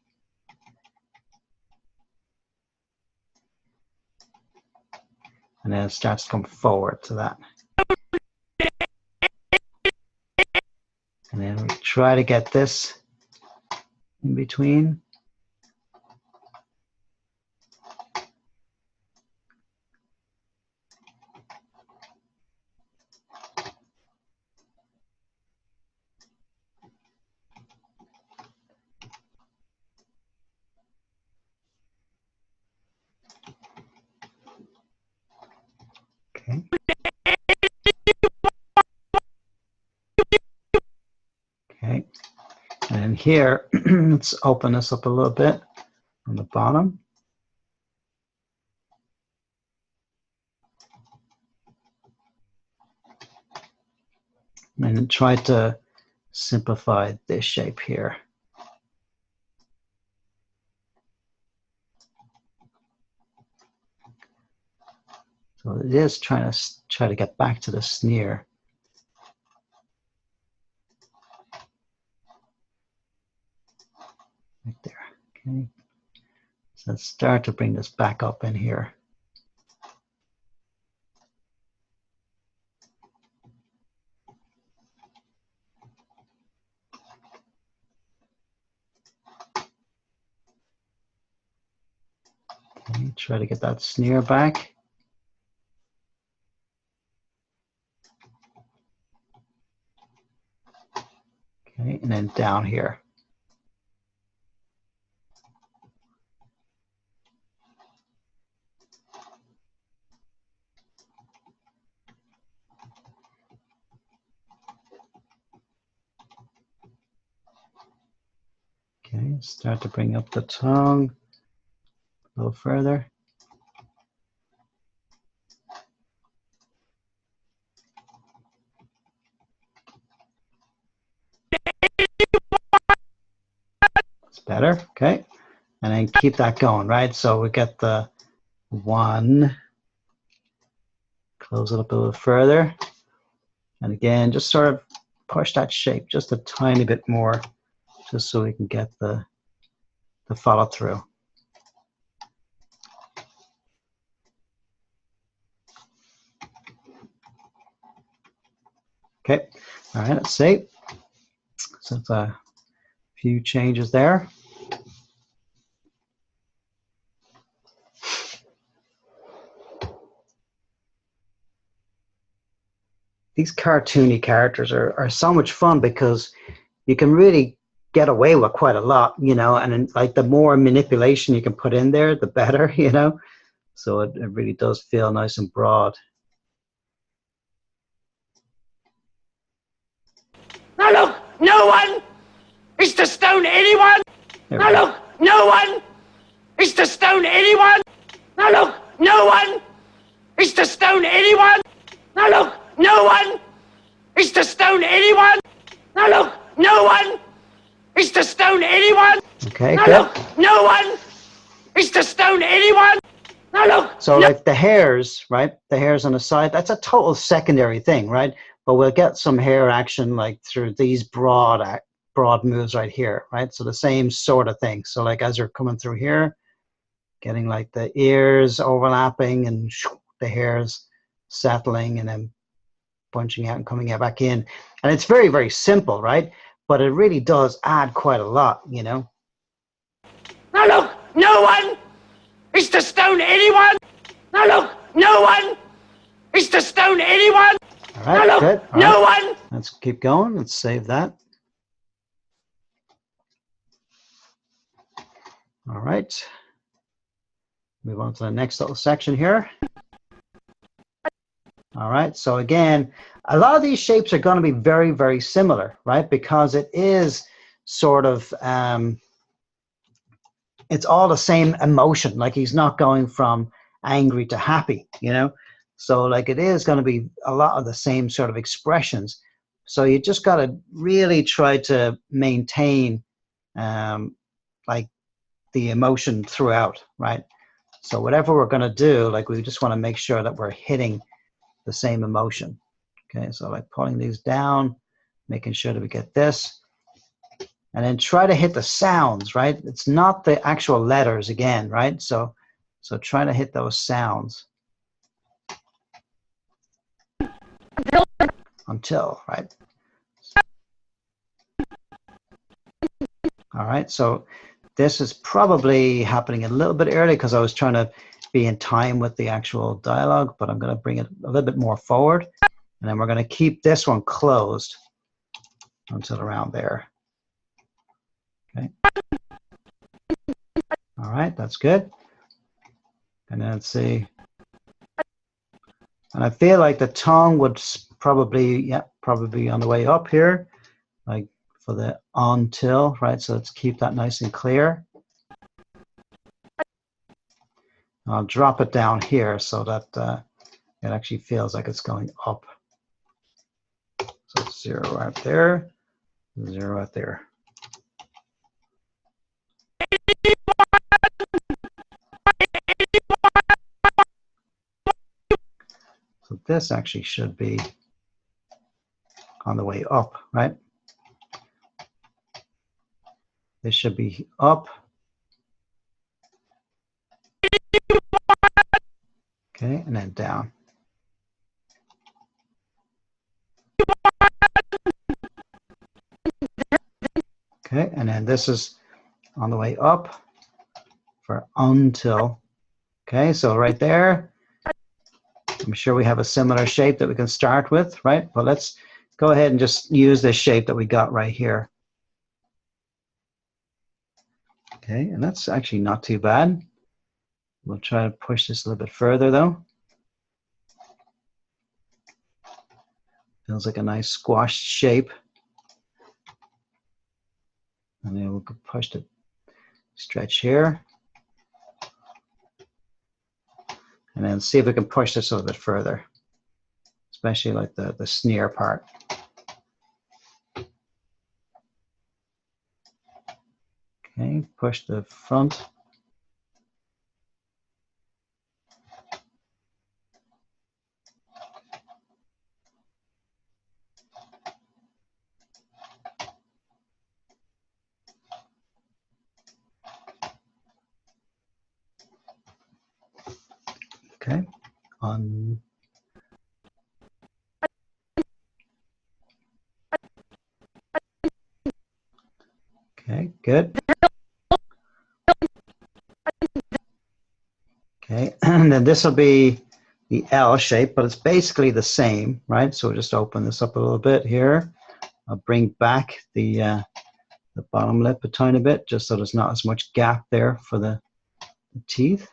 And then it starts to come forward to that. And then we try to get this in between. Okay. Okay. And then here, let's open this up a little bit on the bottom. And then try to simplify this shape here. So it is trying to get back to the sneer. Right there. Okay. So let's start to bring this back up in here. Okay, try to get that sneer back. Okay, and then down here. Okay, start to bring up the tongue a little further. That's better, okay. And then keep that going, right? So we get the one, close it up a little further. And again, just sort of push that shape just a tiny bit more, just so we can get the follow through. Okay. All right. Let's see. So it's a few changes there. These cartoony characters are so much fun because you can really get away with quite a lot, you know, and like the more manipulation you can put in there, the better, you know. So it really does feel nice and broad. Now look, no one is to stone anyone. Now look, no one is to stone anyone. Now look, no one is to stone anyone. Now look, no one is to stone anyone. Now look, no one is to stone anyone. Okay, now good. Look, no one is to stone anyone. Now look. So like the hairs, right? The hairs on the side, that's a total secondary thing, right? But we'll get some hair action like through these broad moves right here, right? So the same sort of thing. So like as you're coming through here, getting like the ears overlapping and the hairs settling and then punching out and coming out back in. And it's very, very simple, right? But it really does add quite a lot, you know? Now look, no one is to stone anyone. Now look, no one is to stone anyone. All right, now look, good. All no right. one. Let's keep going. Let's save that. All right. Move on to the next little section here. All right, so again, a lot of these shapes are going to be very, very similar, right? Because it is sort of, it's all the same emotion. Like he's not going from angry to happy, you know? So like it is going to be a lot of the same sort of expressions. So you just got to really try to maintain like the emotion throughout, right? So whatever we're going to do, like we just want to make sure that we're hitting the same emotion. Okay, so like pulling these down, making sure that we get this, and then try to hit the sounds, right? It's not the actual letters again, right? So try to hit those sounds until, right? All right, so this is probably happening a little bit early because I was trying to be in time with the actual dialogue, but I'm going to bring it a little bit more forward. And then we're going to keep this one closed until around there. Okay. All right, that's good. And then let's see. And I feel like the tongue would probably, yeah, probably be on the way up here, like for the until, right? So let's keep that nice and clear. I'll drop it down here so that it actually feels like it's going up. So 0 right there, 0 right there. So this actually should be on the way up, right? This should be up. Okay, and then down. Okay, and then this is on the way up for until. Okay, so right there, I'm sure we have a similar shape that we can start with, right? But let's go ahead and just use this shape that we got right here. Okay, and that's actually not too bad. We'll try to push this a little bit further though. Feels like a nice squashed shape. And then we'll push the stretch here. And then see if we can push this a little bit further, especially like the sneer part. Okay, push the front. Okay, on. Okay, good. Okay, and then this will be the L shape, but it's basically the same, right? So we'll just open this up a little bit here. I'll bring back the bottom lip a tiny bit, just so there's not as much gap there for the teeth.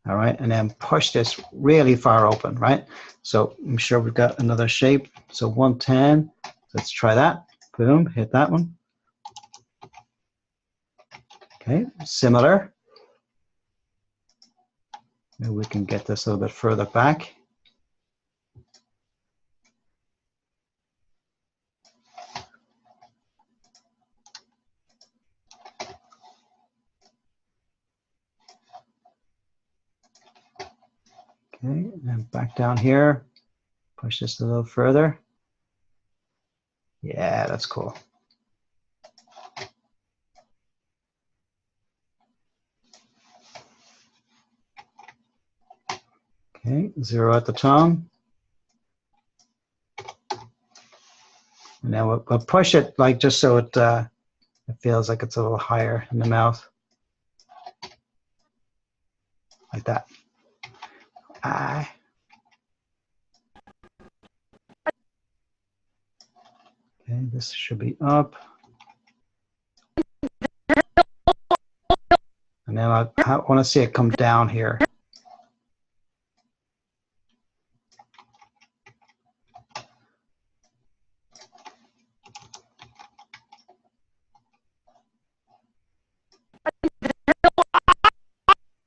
All right, and then push this really far open, right? So I'm sure we've got another shape. So 110, let's try that. Boom, hit that one. Okay, similar. Maybe we can get this a little bit further back. Okay, and back down here. Push this a little further. Yeah, that's cool. Okay, zero out the tongue. And then we'll push it like just so it feels like it's a little higher in the mouth. Like that. Ah. Okay, this should be up. And then I want to see it come down here.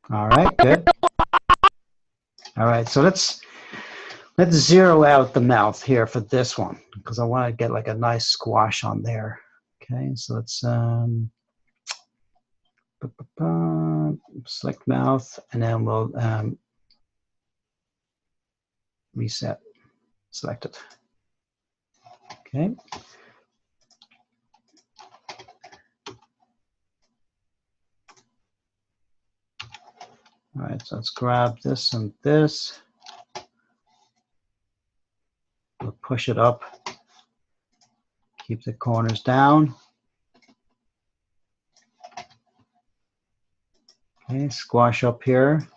All right, good. All right, so let's zero out the mouth here for this one because I want to get like a nice squash on there. Okay, so let's select mouth, and then we'll reset. Select it. Okay. All right, so let's grab this and this. We'll push it up. Keep the corners down. Okay, squash up here.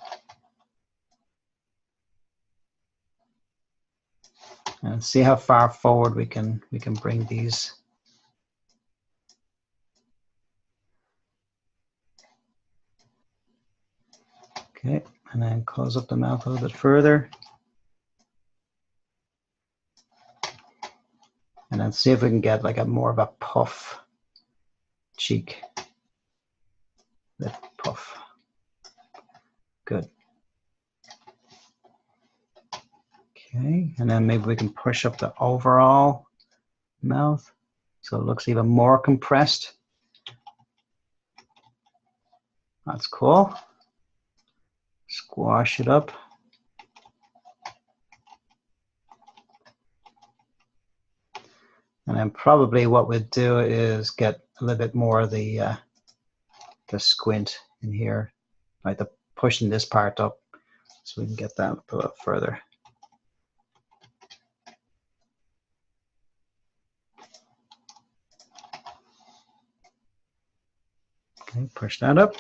And see how far forward we can bring these. Okay, and then close up the mouth a little bit further. And then see if we can get like a more of a puff cheek. Lip puff. Good. Okay, and then maybe we can push up the overall mouth so it looks even more compressed. That's cool. Squash it up. And then probably what we'd do is get a little bit more of the squint in here, right? The pushing this part up so we can get that a little further. Okay, push that up.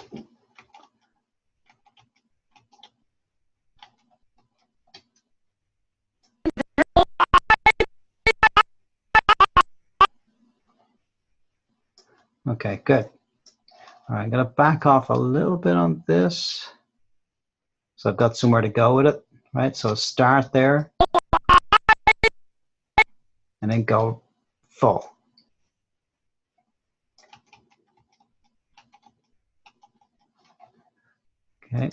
Okay, good. All right, I'm gonna back off a little bit on this. So I've got somewhere to go with it, right? So start there and then go full. Okay,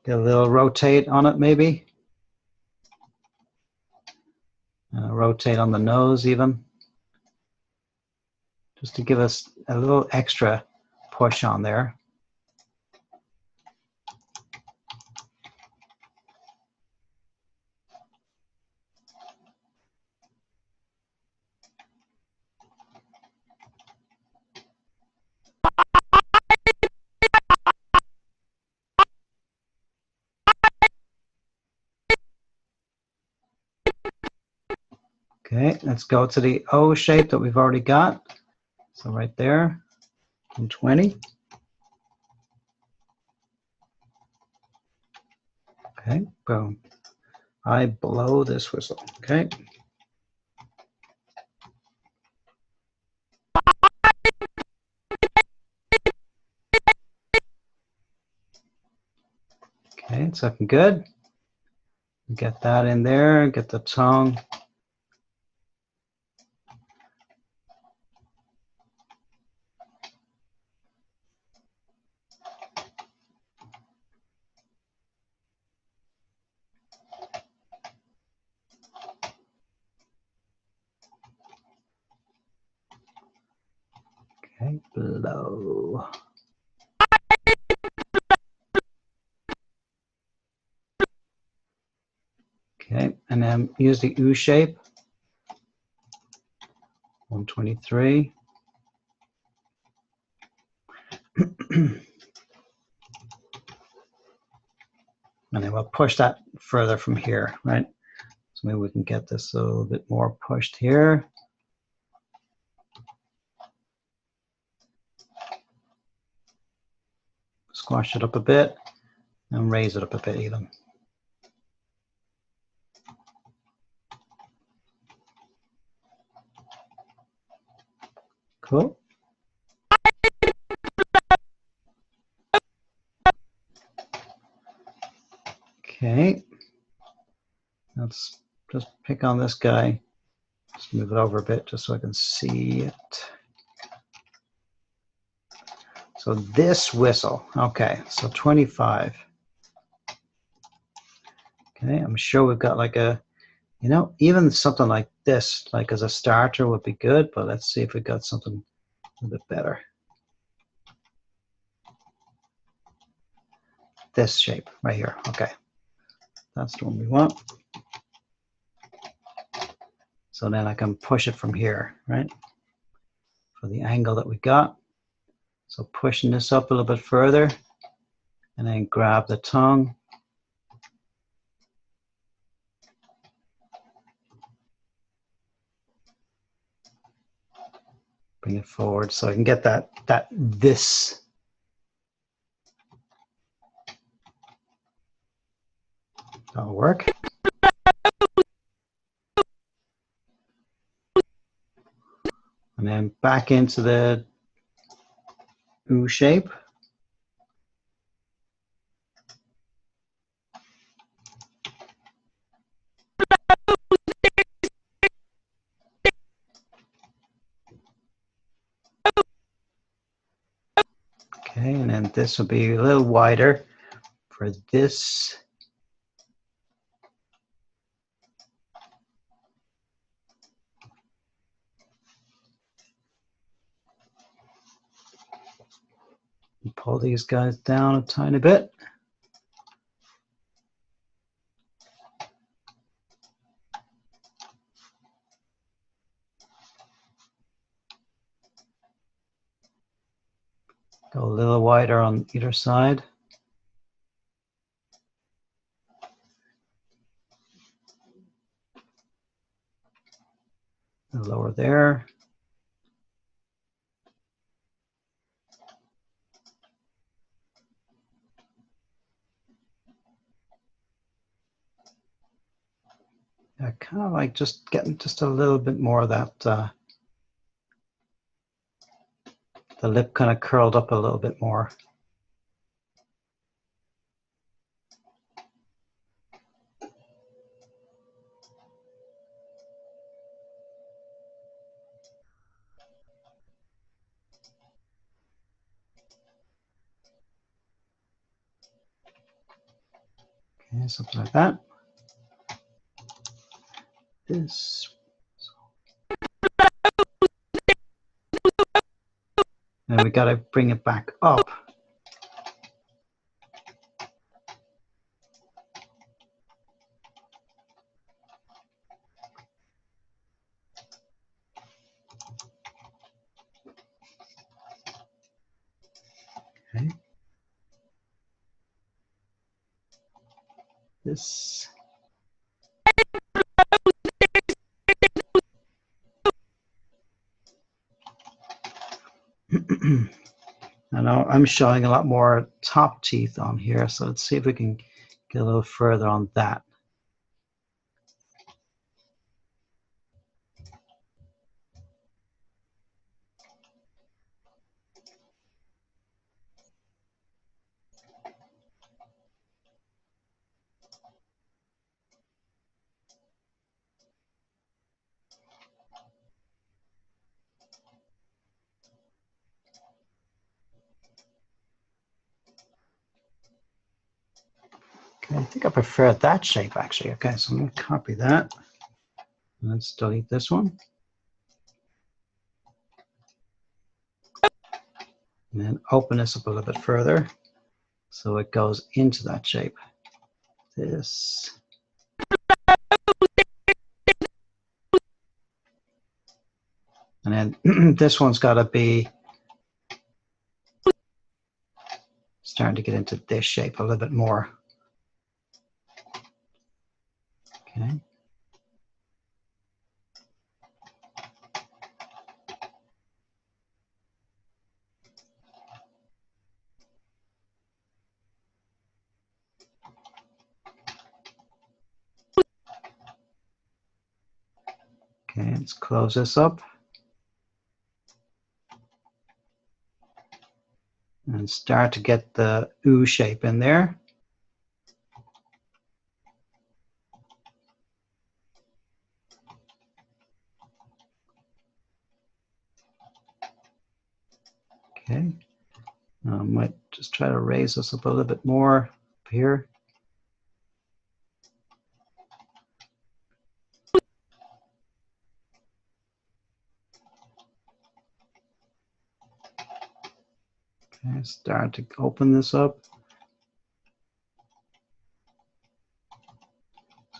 get a little rotate on it maybe. Rotate on the nose even. Just to give us a little extra push on there. Okay, let's go to the O shape that we've already got. So right there, 120. Okay, boom. I blow this whistle. Okay. Okay, it's looking good. Get that in there, get the tongue. Okay, blow. Okay, and then use the U shape. 123. And then we'll push that further from here, right? So maybe we can get this a little bit more pushed here. Squash it up a bit and raise it up a bit even. Cool. Okay. Let's just pick on this guy. Just move it over a bit just so I can see it. So this whistle, okay, so 25. Okay, I'm sure we've got like a, you know, even something like this, like as a starter would be good, but let's see if we got something a bit better. This shape right here, okay. That's the one we want. So then I can push it from here, right? For the angle that we got. So pushing this up a little bit further and then grab the tongue. Bring it forward so I can get this. That'll work. And then back into the U shape. Okay, and then this will be a little wider for this. Pull these guys down a tiny bit. Go a little wider on either side. Lower there. I kind of like just getting just a little bit more of that, the lip kind of curled up a little bit more. Okay, something like that. This. And we got to bring it back up. Okay. This. know I'm showing a lot more top teeth on here, so let's see if we can get a little further on that. Okay, I think I prefer that shape actually. Okay, so I'm going to copy that. Let's delete this one. And then open this up a little bit further so it goes into that shape. This. And then this one's got to be starting to get into this shape a little bit more. Okay. Okay, let's close this up. And start to get the ooh shape in there. Okay. I might just try to raise this up a little bit more up here. Okay, start to open this up.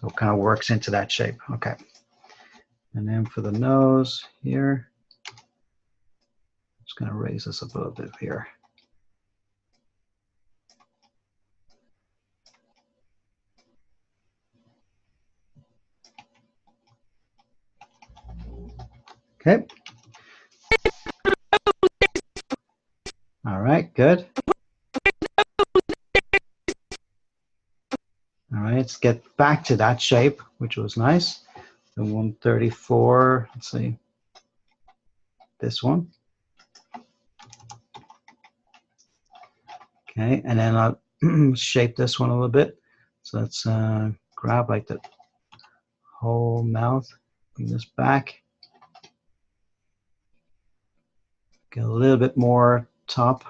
So it kind of works into that shape. Okay. And then for the nose here, just going to raise this up a little bit here. Okay. All right, good. All right, let's get back to that shape, which was nice. The 134, let's see, this one. Okay, and then I'll shape this one a little bit. So let's grab like the whole mouth, bring this back. Get a little bit more top.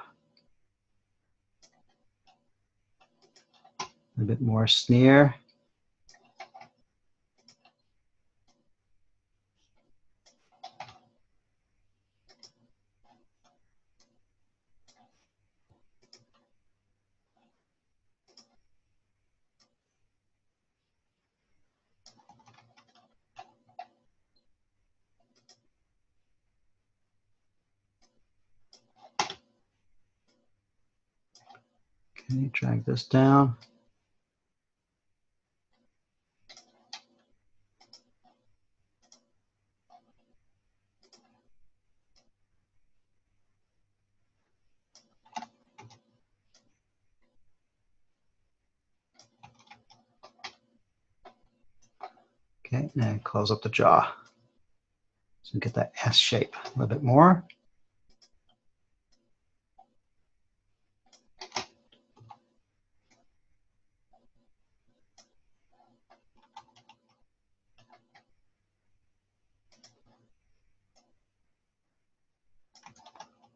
A little bit more sneer. Okay, drag this down. Okay, and close up the jaw. So get that S shape a little bit more.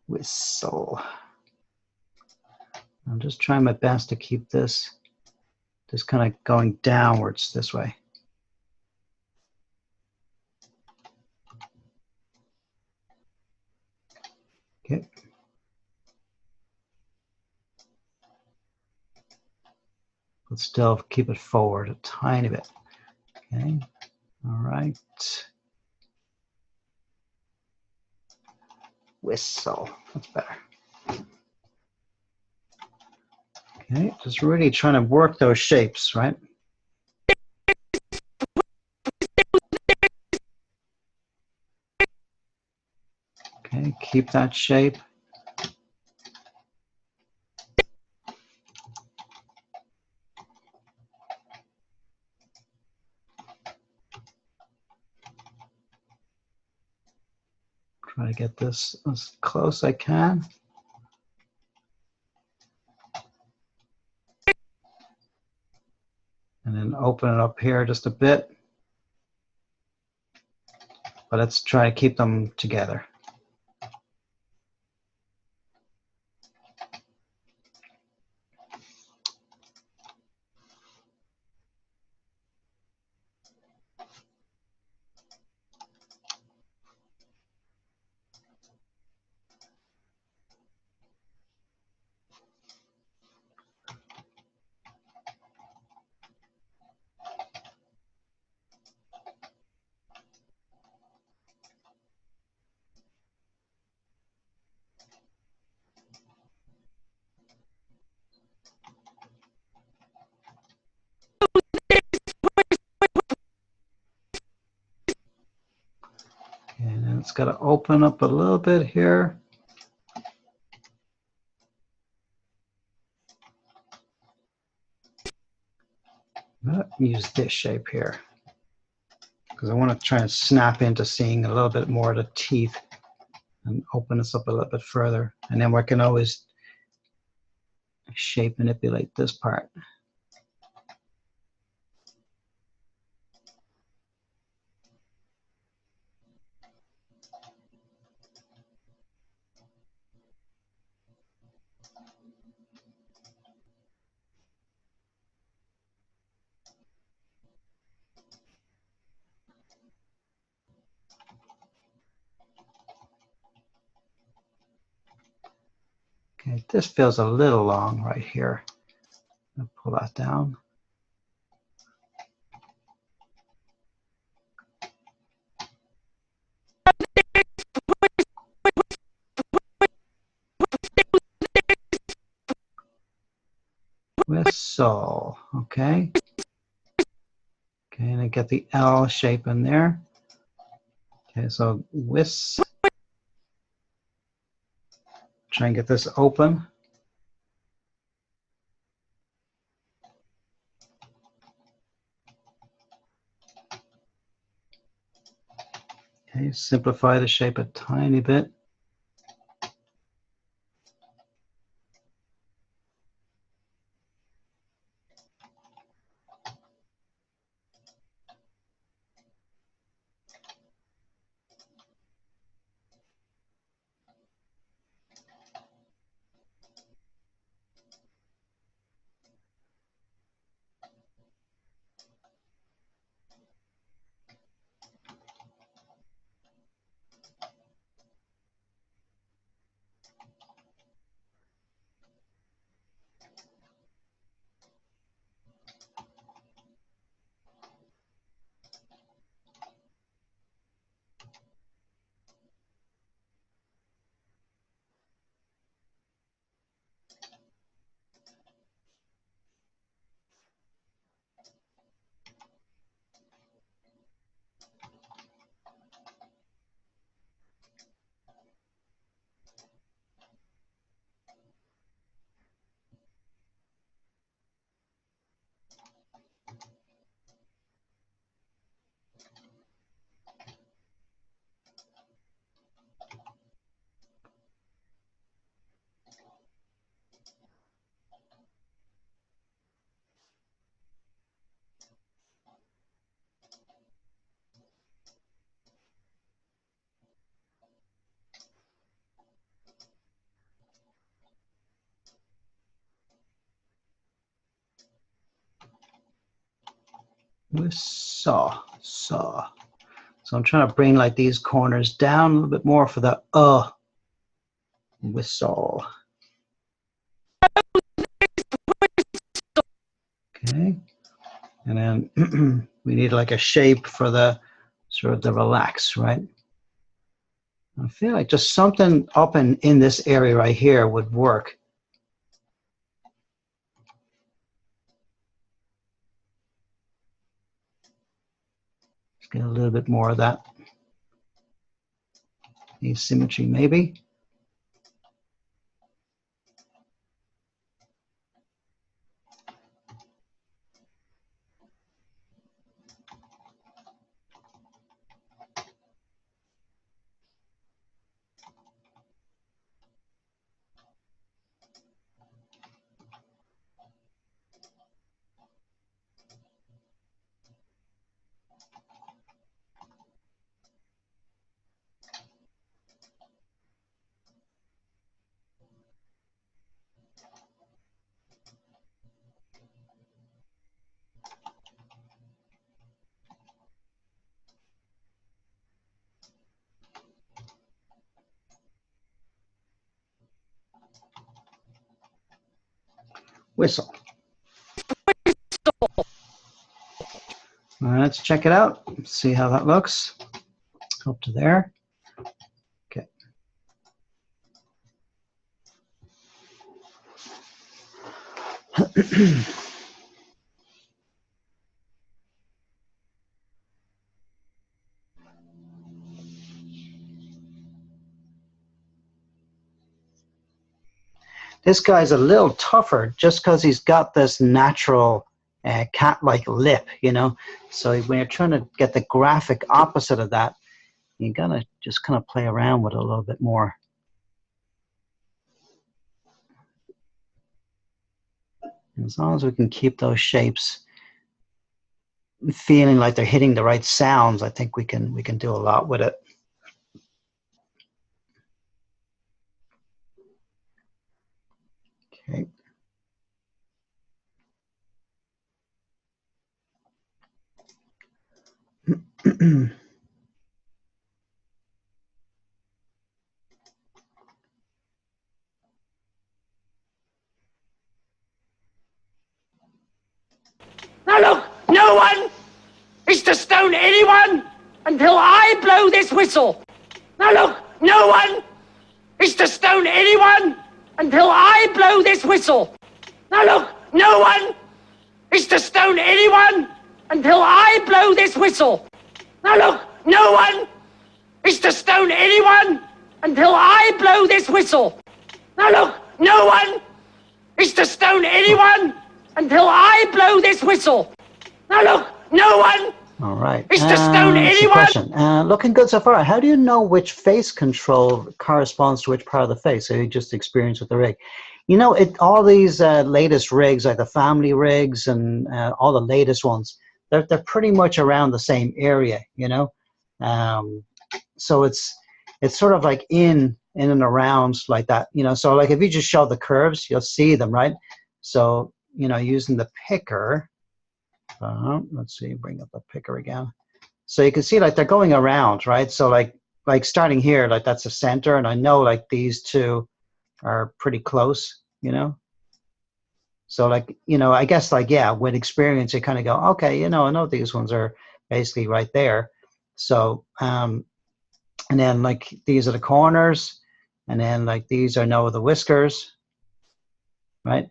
Whistle. I'm just trying my best to keep this just kind of going downwards this way. Okay. But still keep it forward a tiny bit. Okay. All right. Whistle. That's better. Okay. Just really trying to work those shapes, right? Okay. Keep that shape. Try to get this as close as I can. And then open it up here just a bit. But let's try to keep them together. And then it's got to open up a little bit here. Use this shape here because I want to try and snap into seeing a little bit more of the teeth and open this up a little bit further. And then we can always shape manipulate this part. Okay, this feels a little long right here. I'll pull that down. Whistle, okay. Okay, and I get the L shape in there. Okay, so try and get this open. Okay, simplify the shape a tiny bit. Saw. So I'm trying to bring like these corners down a little bit more for the whistle. Okay, and then we need like a shape for the sort of the relax, right? I feel like just something up in this area right here would work. Let's get a little bit more of that asymmetry maybe. whistle. All right, let's check it out. See how that looks. Up to there. Okay. This guy's a little tougher just because he's got this natural cat-like lip, you know. So when you're trying to get the graphic opposite of that, you gotta just kind of play around with it a little bit more. As long as we can keep those shapes feeling like they're hitting the right sounds, I think we can do a lot with it. Okay. Now look, no one is to stone anyone until I blow this whistle. Now look, no one is to stone anyone until I blow this whistle. Now look, no one is to stone anyone until I blow this whistle. Now look, no one is to stone anyone until I blow this whistle. Now look, no one is to stone anyone until I blow this whistle. Now look, no one All right. is to stone anyone. Question. Looking good so far. How do you know which face control corresponds to which part of the face? So you just experience with the rig. You know, all these latest rigs, like the family rigs and all the latest ones, they're pretty much around the same area, you know. So it's sort of like in and around like that, you know. So like if you just show the curves, you'll see them, right? So, you know, using the picker, let's see, bring up the picker again. So you can see like they're going around, right? So like starting here, like that's the center, and I know like these two are pretty close, you know. So like, you know, I guess like, yeah, with experience, you kind of go, okay, you know, I know these ones are basically right there. So, and then like these are the corners, and then like these are now the whiskers, right?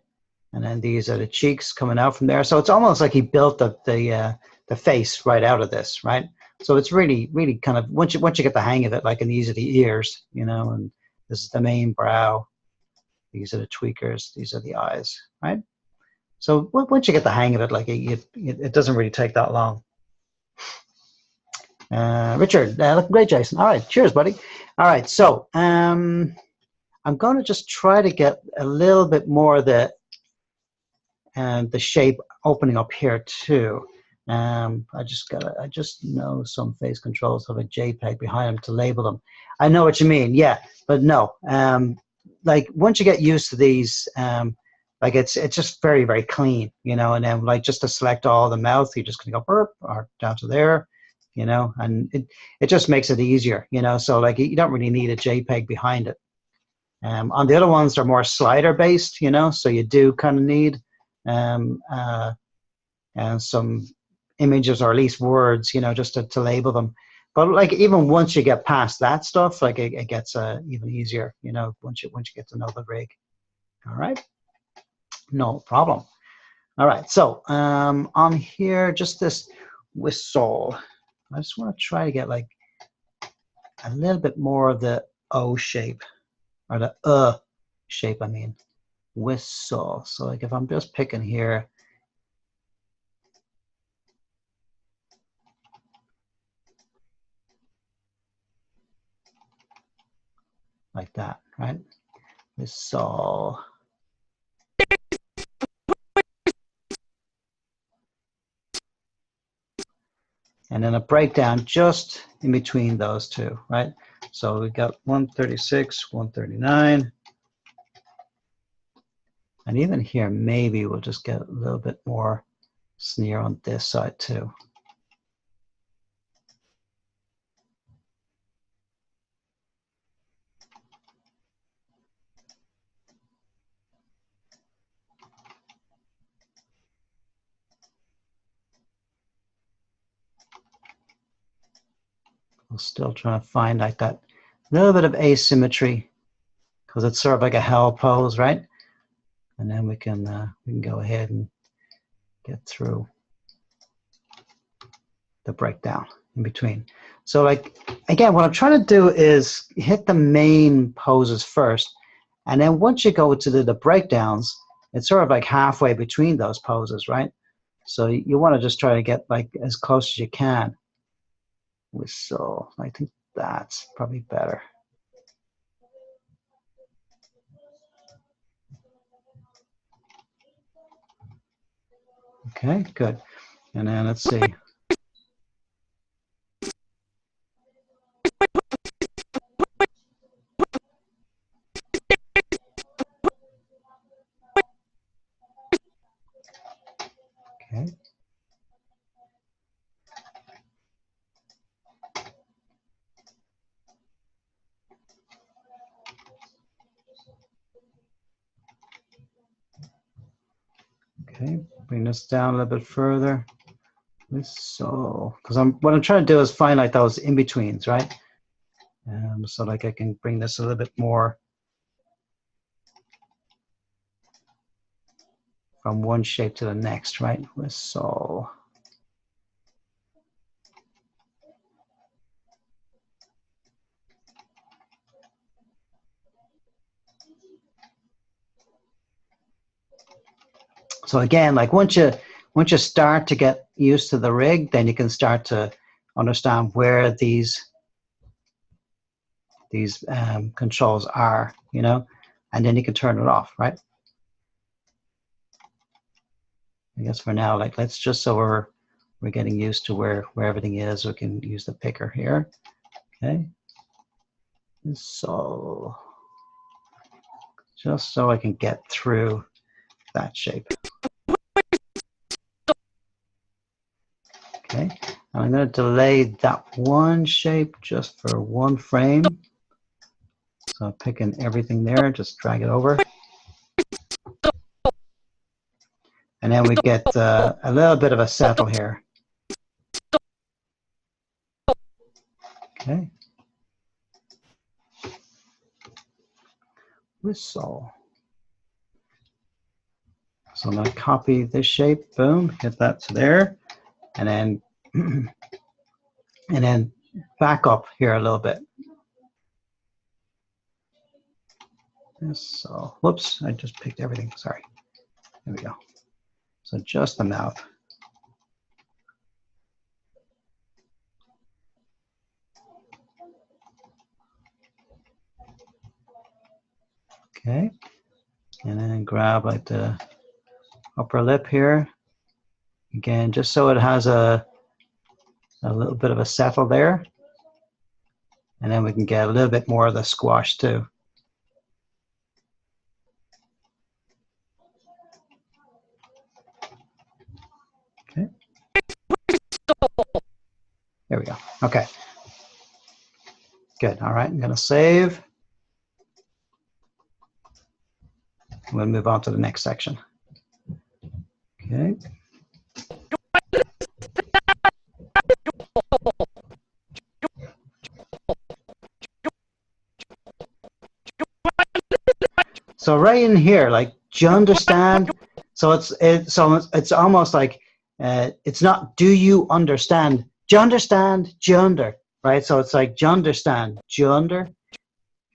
And then these are the cheeks coming out from there. So it's almost like he built the face right out of this, right? So it's really, really kind of, once you get the hang of it, like, and these are the ears, you know, and this is the main brow. These are the tweakers. These are the eyes, right? So once you get the hang of it, like it doesn't really take that long. Richard, looking great, Jason. All right, cheers, buddy. All right, so I'm going to just try to get a little bit more of the shape opening up here too. I just know some face controls have a JPEG behind them to label them. I know what you mean, yeah, but no. Like once you get used to these, like it's just very, very clean, you know. And then like just to select all the mouth, you're just gonna go burp or down to there, you know, and it just makes it easier, you know. So like you don't really need a JPEG behind it. On the other ones, they're more slider based, you know, so you do kind of need and some images or at least words, you know, just to label them. But like even once you get past that stuff, like it gets even easier, you know, once you get to know the rig. All right, no problem. All right, so on here, just this whistle. I just want to try to get like a little bit more of the O shape, or the shape, I mean, whistle. So like if I'm just picking here, like that, right? Whistle. And then a breakdown just in between those two, right? So we got 136, 139. And even here, maybe we'll just get a little bit more sneer on this side too. We'll still try to find like that little bit of asymmetry because it's sort of like a hell pose, right? And then we can go ahead and get through the breakdown in between. So like, again, what I'm trying to do is hit the main poses first. And then once you go to the breakdowns, it's sort of like halfway between those poses, right? So you want to just try to get like as close as you can. So I think that's probably better. Okay, good. And then let's see. Okay. Okay, bring this down a little bit further. So, because what I'm trying to do is find like those in-betweens, right? So like I can bring this a little bit more from one shape to the next, right? So, again, like once you start to get used to the rig, then you can start to understand where these controls are, you know, and then you can turn it off, right? I guess for now, like let's just so we're getting used to where everything is, we can use the picker here. Okay. So just so I can get through that shape. Okay. And I'm going to delay that one shape just for one frame. So picking everything there, just drag it over. And then we get a little bit of a settle here. Okay. Whistle. So I'm going to copy this shape, boom, hit that to there, and then back up here a little bit. So, whoops, I just picked everything, sorry. There we go. So just the mouth. Okay, and then grab like the upper lip here. Again, just so it has a little bit of a settle there. And then we can get a little bit more of the squash too. Okay. There we go. Okay. Good. All right. I'm going to save. I'm going to move on to the next section. Okay. So right in here, like, do you understand? So it's almost like it's not. Do you understand? Do you understand? Do you under? Right. So it's like, do you understand? Do you under?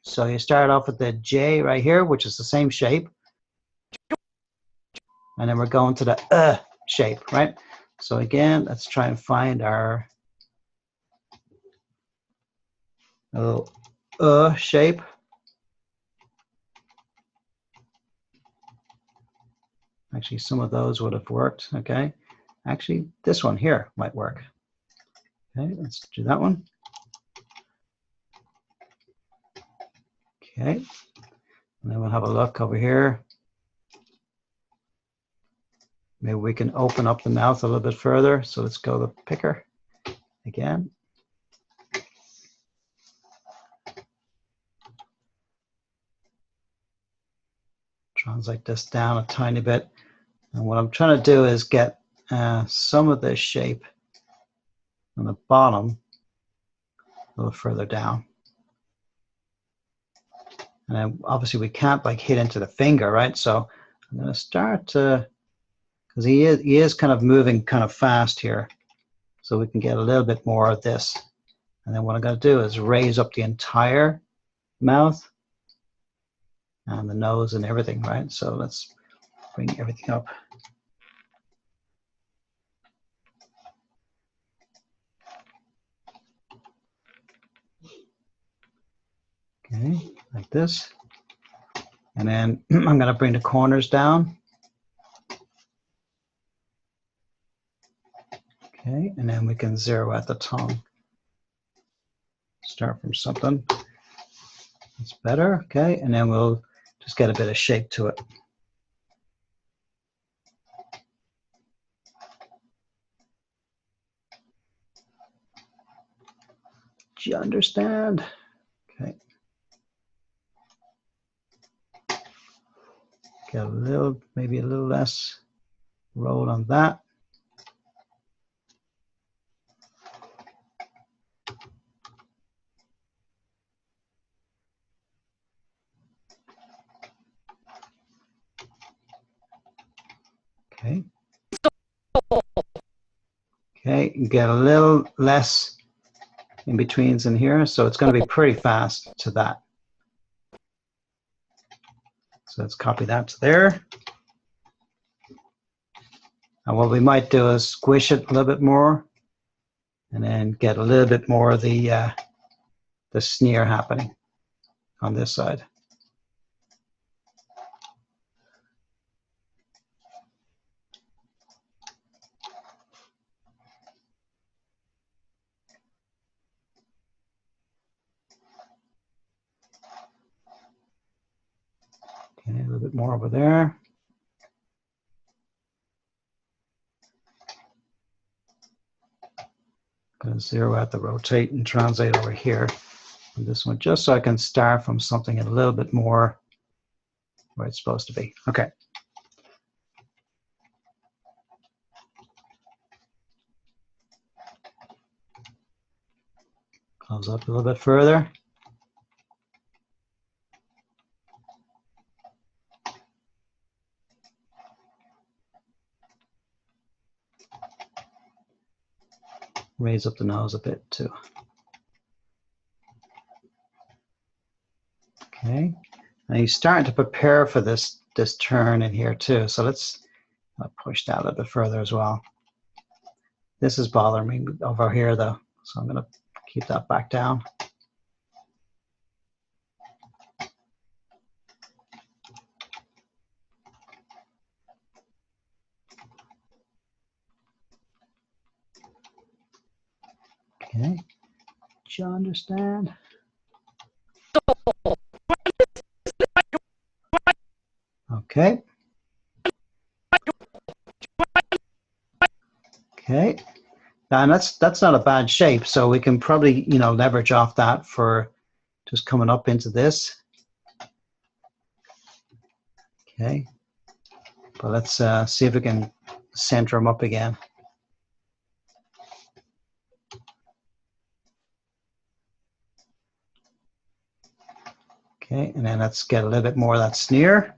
So you start off with the J right here, which is the same shape, and then we're going to the shape, right? So again, let's try and find our little shape. Actually, some of those would have worked, okay? Actually, this one here might work. Okay, let's do that one. Okay, and then we'll have a look over here. Maybe we can open up the mouth a little bit further. So let's go to the picker again. Translate this down a tiny bit. And what I'm trying to do is get some of this shape on the bottom a little further down. And then obviously we can't like hit into the finger, right? So I'm going to start to, because he is kind of moving kind of fast here. So we can get a little bit more of this. And then what I'm going to do is raise up the entire mouth and the nose and everything, right? So let's bring everything up. Okay, like this. And then I'm going to bring the corners down. Okay, and then we can zero out the tongue. Start from something that's better. Okay, and then we'll just get a bit of shape to it. Do you understand? Okay. Get a little, maybe a little less roll on that. Okay. Okay, get a little less in betweens in here, so it's going to be pretty fast to that. So let's copy that to there. And what we might do is squish it a little bit more, and then get a little bit more of the sneer happening on this side. Okay, a little bit more over there. Going to zero out the rotate and translate over here on this one, just so I can start from something a little bit more where it's supposed to be. Okay. Close up a little bit further. Raise up the nose a bit too. Okay, now you're starting to prepare for this turn in here too. So let's push that a little bit further as well. This is bothering me over here though, so I'm going to keep that back down. Okay, do you understand? Okay. Okay, and that's not a bad shape, so we can probably, you know, leverage off that for just coming up into this. Okay, but let's see if we can center them up again. Okay, and then let's get a little bit more of that sneer.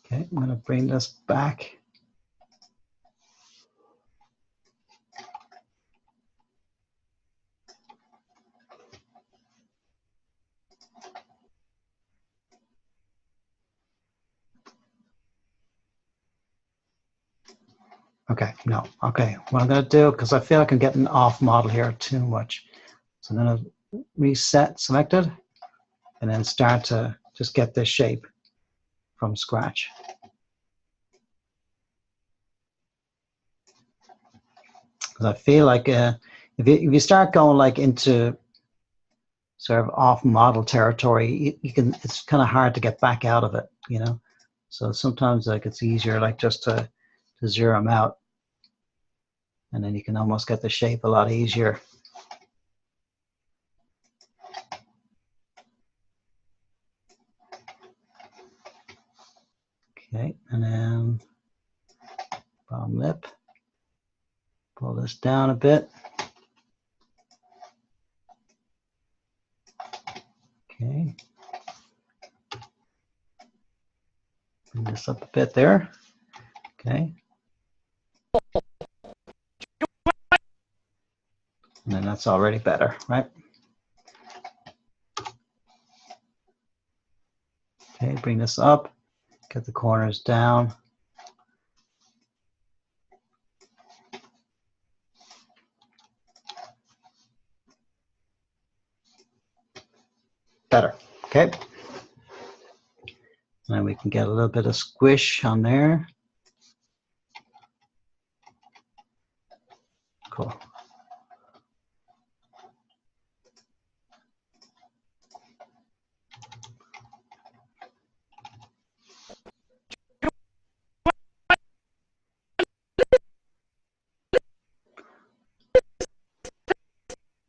Okay, I'm going to bring this back. Okay, no, okay. What I'm going to do, because I feel like I'm getting off model here too much. So I'm going to reset selected and then start to just get this shape from scratch. Because I feel like if you start going like into sort of off model territory, you can, it's kind of hard to get back out of it, you know. So sometimes like it's easier like just to zero them out, and then you can almost get the shape a lot easier. Okay, and then bottom lip, pull this down a bit. Okay, bring this up a bit there. Okay, and then that's already better, right? Okay, bring this up, get the corners down. Better, okay. And then we can get a little bit of squish on there. Cool.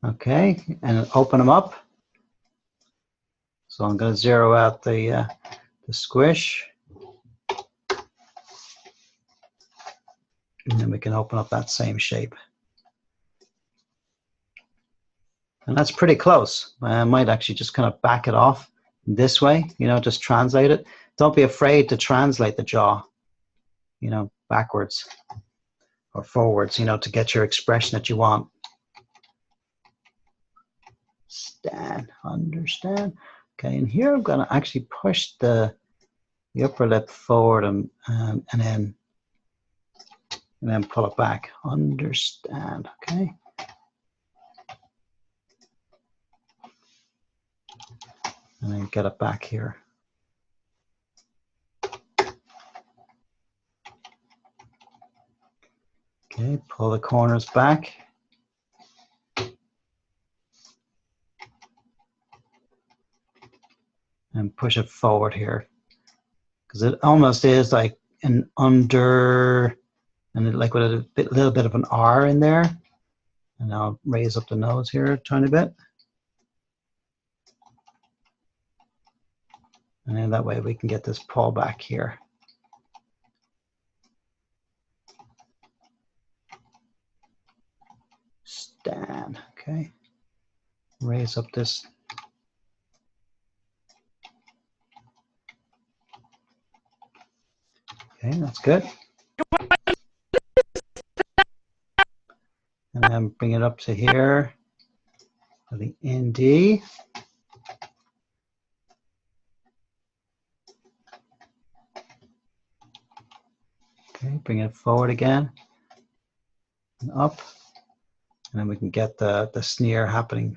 Okay, and open them up. So I'm going to zero out the squish. And then we can open up that same shape. And that's pretty close. I might actually just kind of back it off this way, you know, just translate it. Don't be afraid to translate the jaw, you know, backwards or forwards, you know, to get your expression that you want. Stand, understand. Okay, and here I'm going to actually push the upper lip forward and then pull it back. Understand, okay? And then get it back here. Okay, pull the corners back. And push it forward here. Because it almost is like an under, and like with a little bit of an R in there. And I'll raise up the nose here a tiny bit. And then that way we can get this pull back here. Stand, okay. Raise up this. Okay, that's good. And then bring it up to here for the ND. Okay, bring it forward again and up. And then we can get the sneer happening.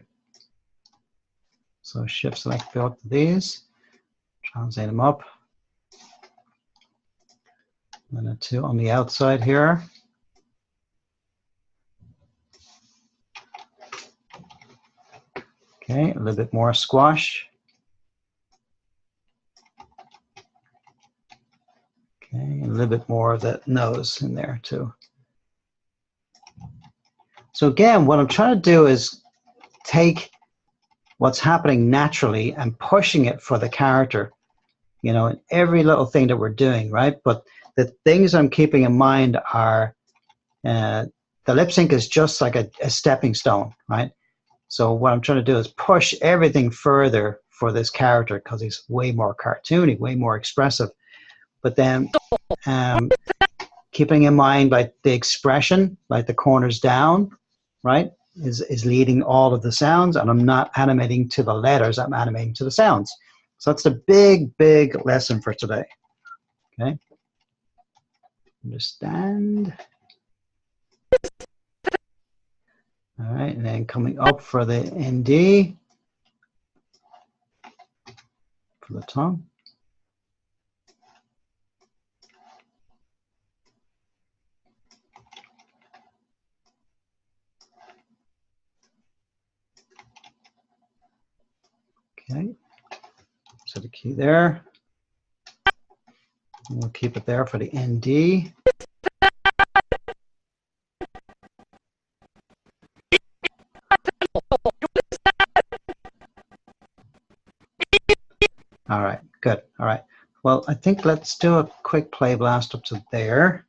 So shift select both of these, translate them up. And then two on the outside here. Okay, a little bit more squash. Okay, a little bit more of that nose in there too. So again, what I'm trying to do is take what's happening naturally and pushing it for the character, you know, in every little thing that we're doing, right? But the things I'm keeping in mind are the lip sync is just like a stepping stone, right? So what I'm trying to do is push everything further for this character because he's way more cartoony, way more expressive. But then keeping in mind like the expression, like the corners down, right, is leading all of the sounds, and I'm not animating to the letters, I'm animating to the sounds. So that's the big, big lesson for today. Okay. Understand. All right, and then coming up for the ND, for the tongue. Okay, so the key there. We'll keep it there for the ND. All right, good. All right. Well, I think let's do a quick play blast up to there,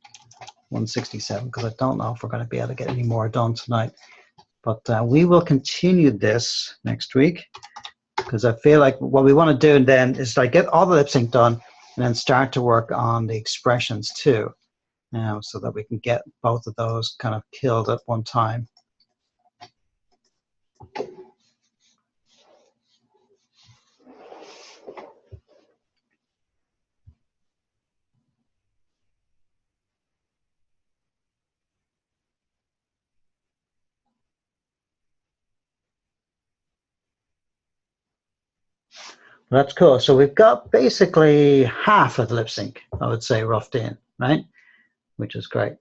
167, because I don't know if we're going to be able to get any more done tonight. But we will continue this next week, because I feel like what we want to do then is like get all the lip sync done and then start to work on the expressions too, so that we can get both of those kind of killed at one time. That's cool. So we've got basically half of the lip sync, I would say, roughed in, right? Which is great.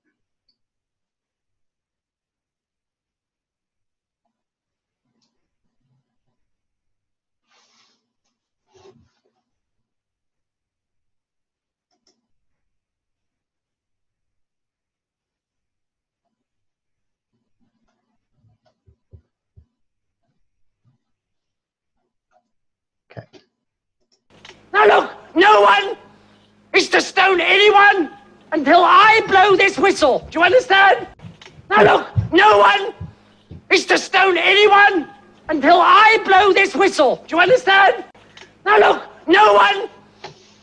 Okay. Now look, no one is to stone anyone until I blow this whistle. Do you understand? Now look, no one is to stone anyone until I blow this whistle. Do you understand? Now look, no one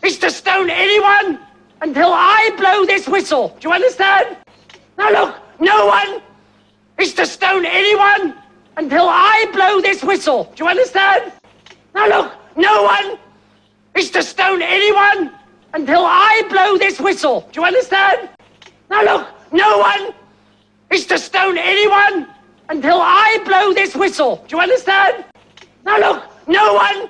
is to stone anyone until I blow this whistle. Do you understand? Now look, no one is to stone anyone until I blow this whistle. Do you understand? Now look, no one is to stone anyone until I blow this whistle. Do you understand? Now look, no one is to stone anyone until I blow this whistle. Do you understand? Now look, no one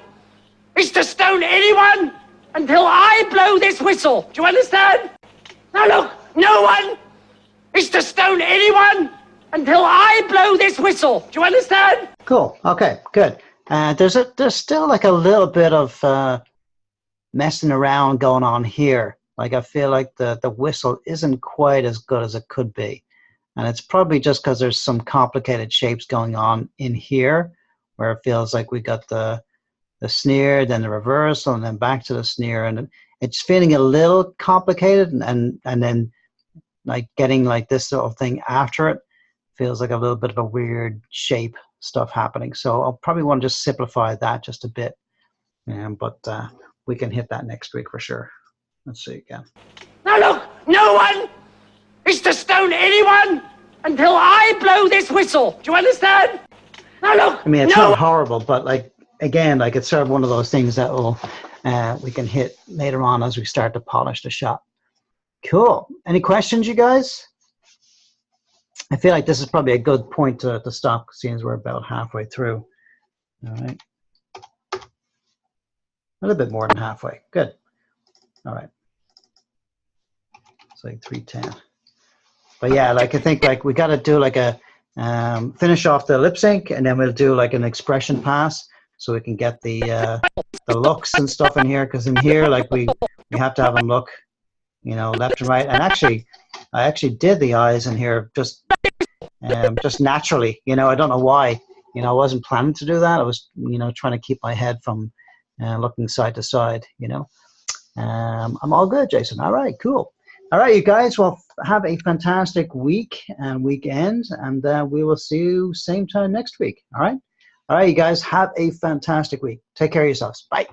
is to stone anyone until I blow this whistle. Do you understand? Now look, no one is to stone anyone until I blow this whistle. Do you understand? Cool. Okay, good. There's still like a little bit of messing around going on here. Like I feel like the whistle isn't quite as good as it could be. And it's probably just because there's some complicated shapes going on in here where it feels like we got the sneer, then the reversal, and then back to the sneer. And it's feeling a little complicated, and then like getting like this sort of thing after it feels like a little bit of a weird shape stuff happening. So I'll probably want to just simplify that just a bit. But we can hit that next week for sure. Let's see again. Now look, no one is to stone anyone until I blow this whistle. Do you understand? Now look, I mean, it's not horrible, but like, again, like it's sort of one of those things that will we can hit later on as we start to polish the shot. Cool. Any questions, you guys? I feel like this is probably a good point to stop, seeing as we're about halfway through. All right. A little bit more than halfway. Good. All right. It's like 3:10. But yeah, like I think like we got to do like a finish off the lip sync, and then we'll do like an expression pass so we can get the looks and stuff in here, because in here like we have to have them look, you know, left and right. And actually, I actually did the eyes in here just naturally. You know, I don't know why. You know, I wasn't planning to do that. I was, you know, trying to keep my head from looking side to side. You know, I'm all good, Jason. All right, cool. All right, you guys. Well, have a fantastic week and weekend, and we will see you same time next week. All right. All right, you guys. Have a fantastic week. Take care of yourselves. Bye.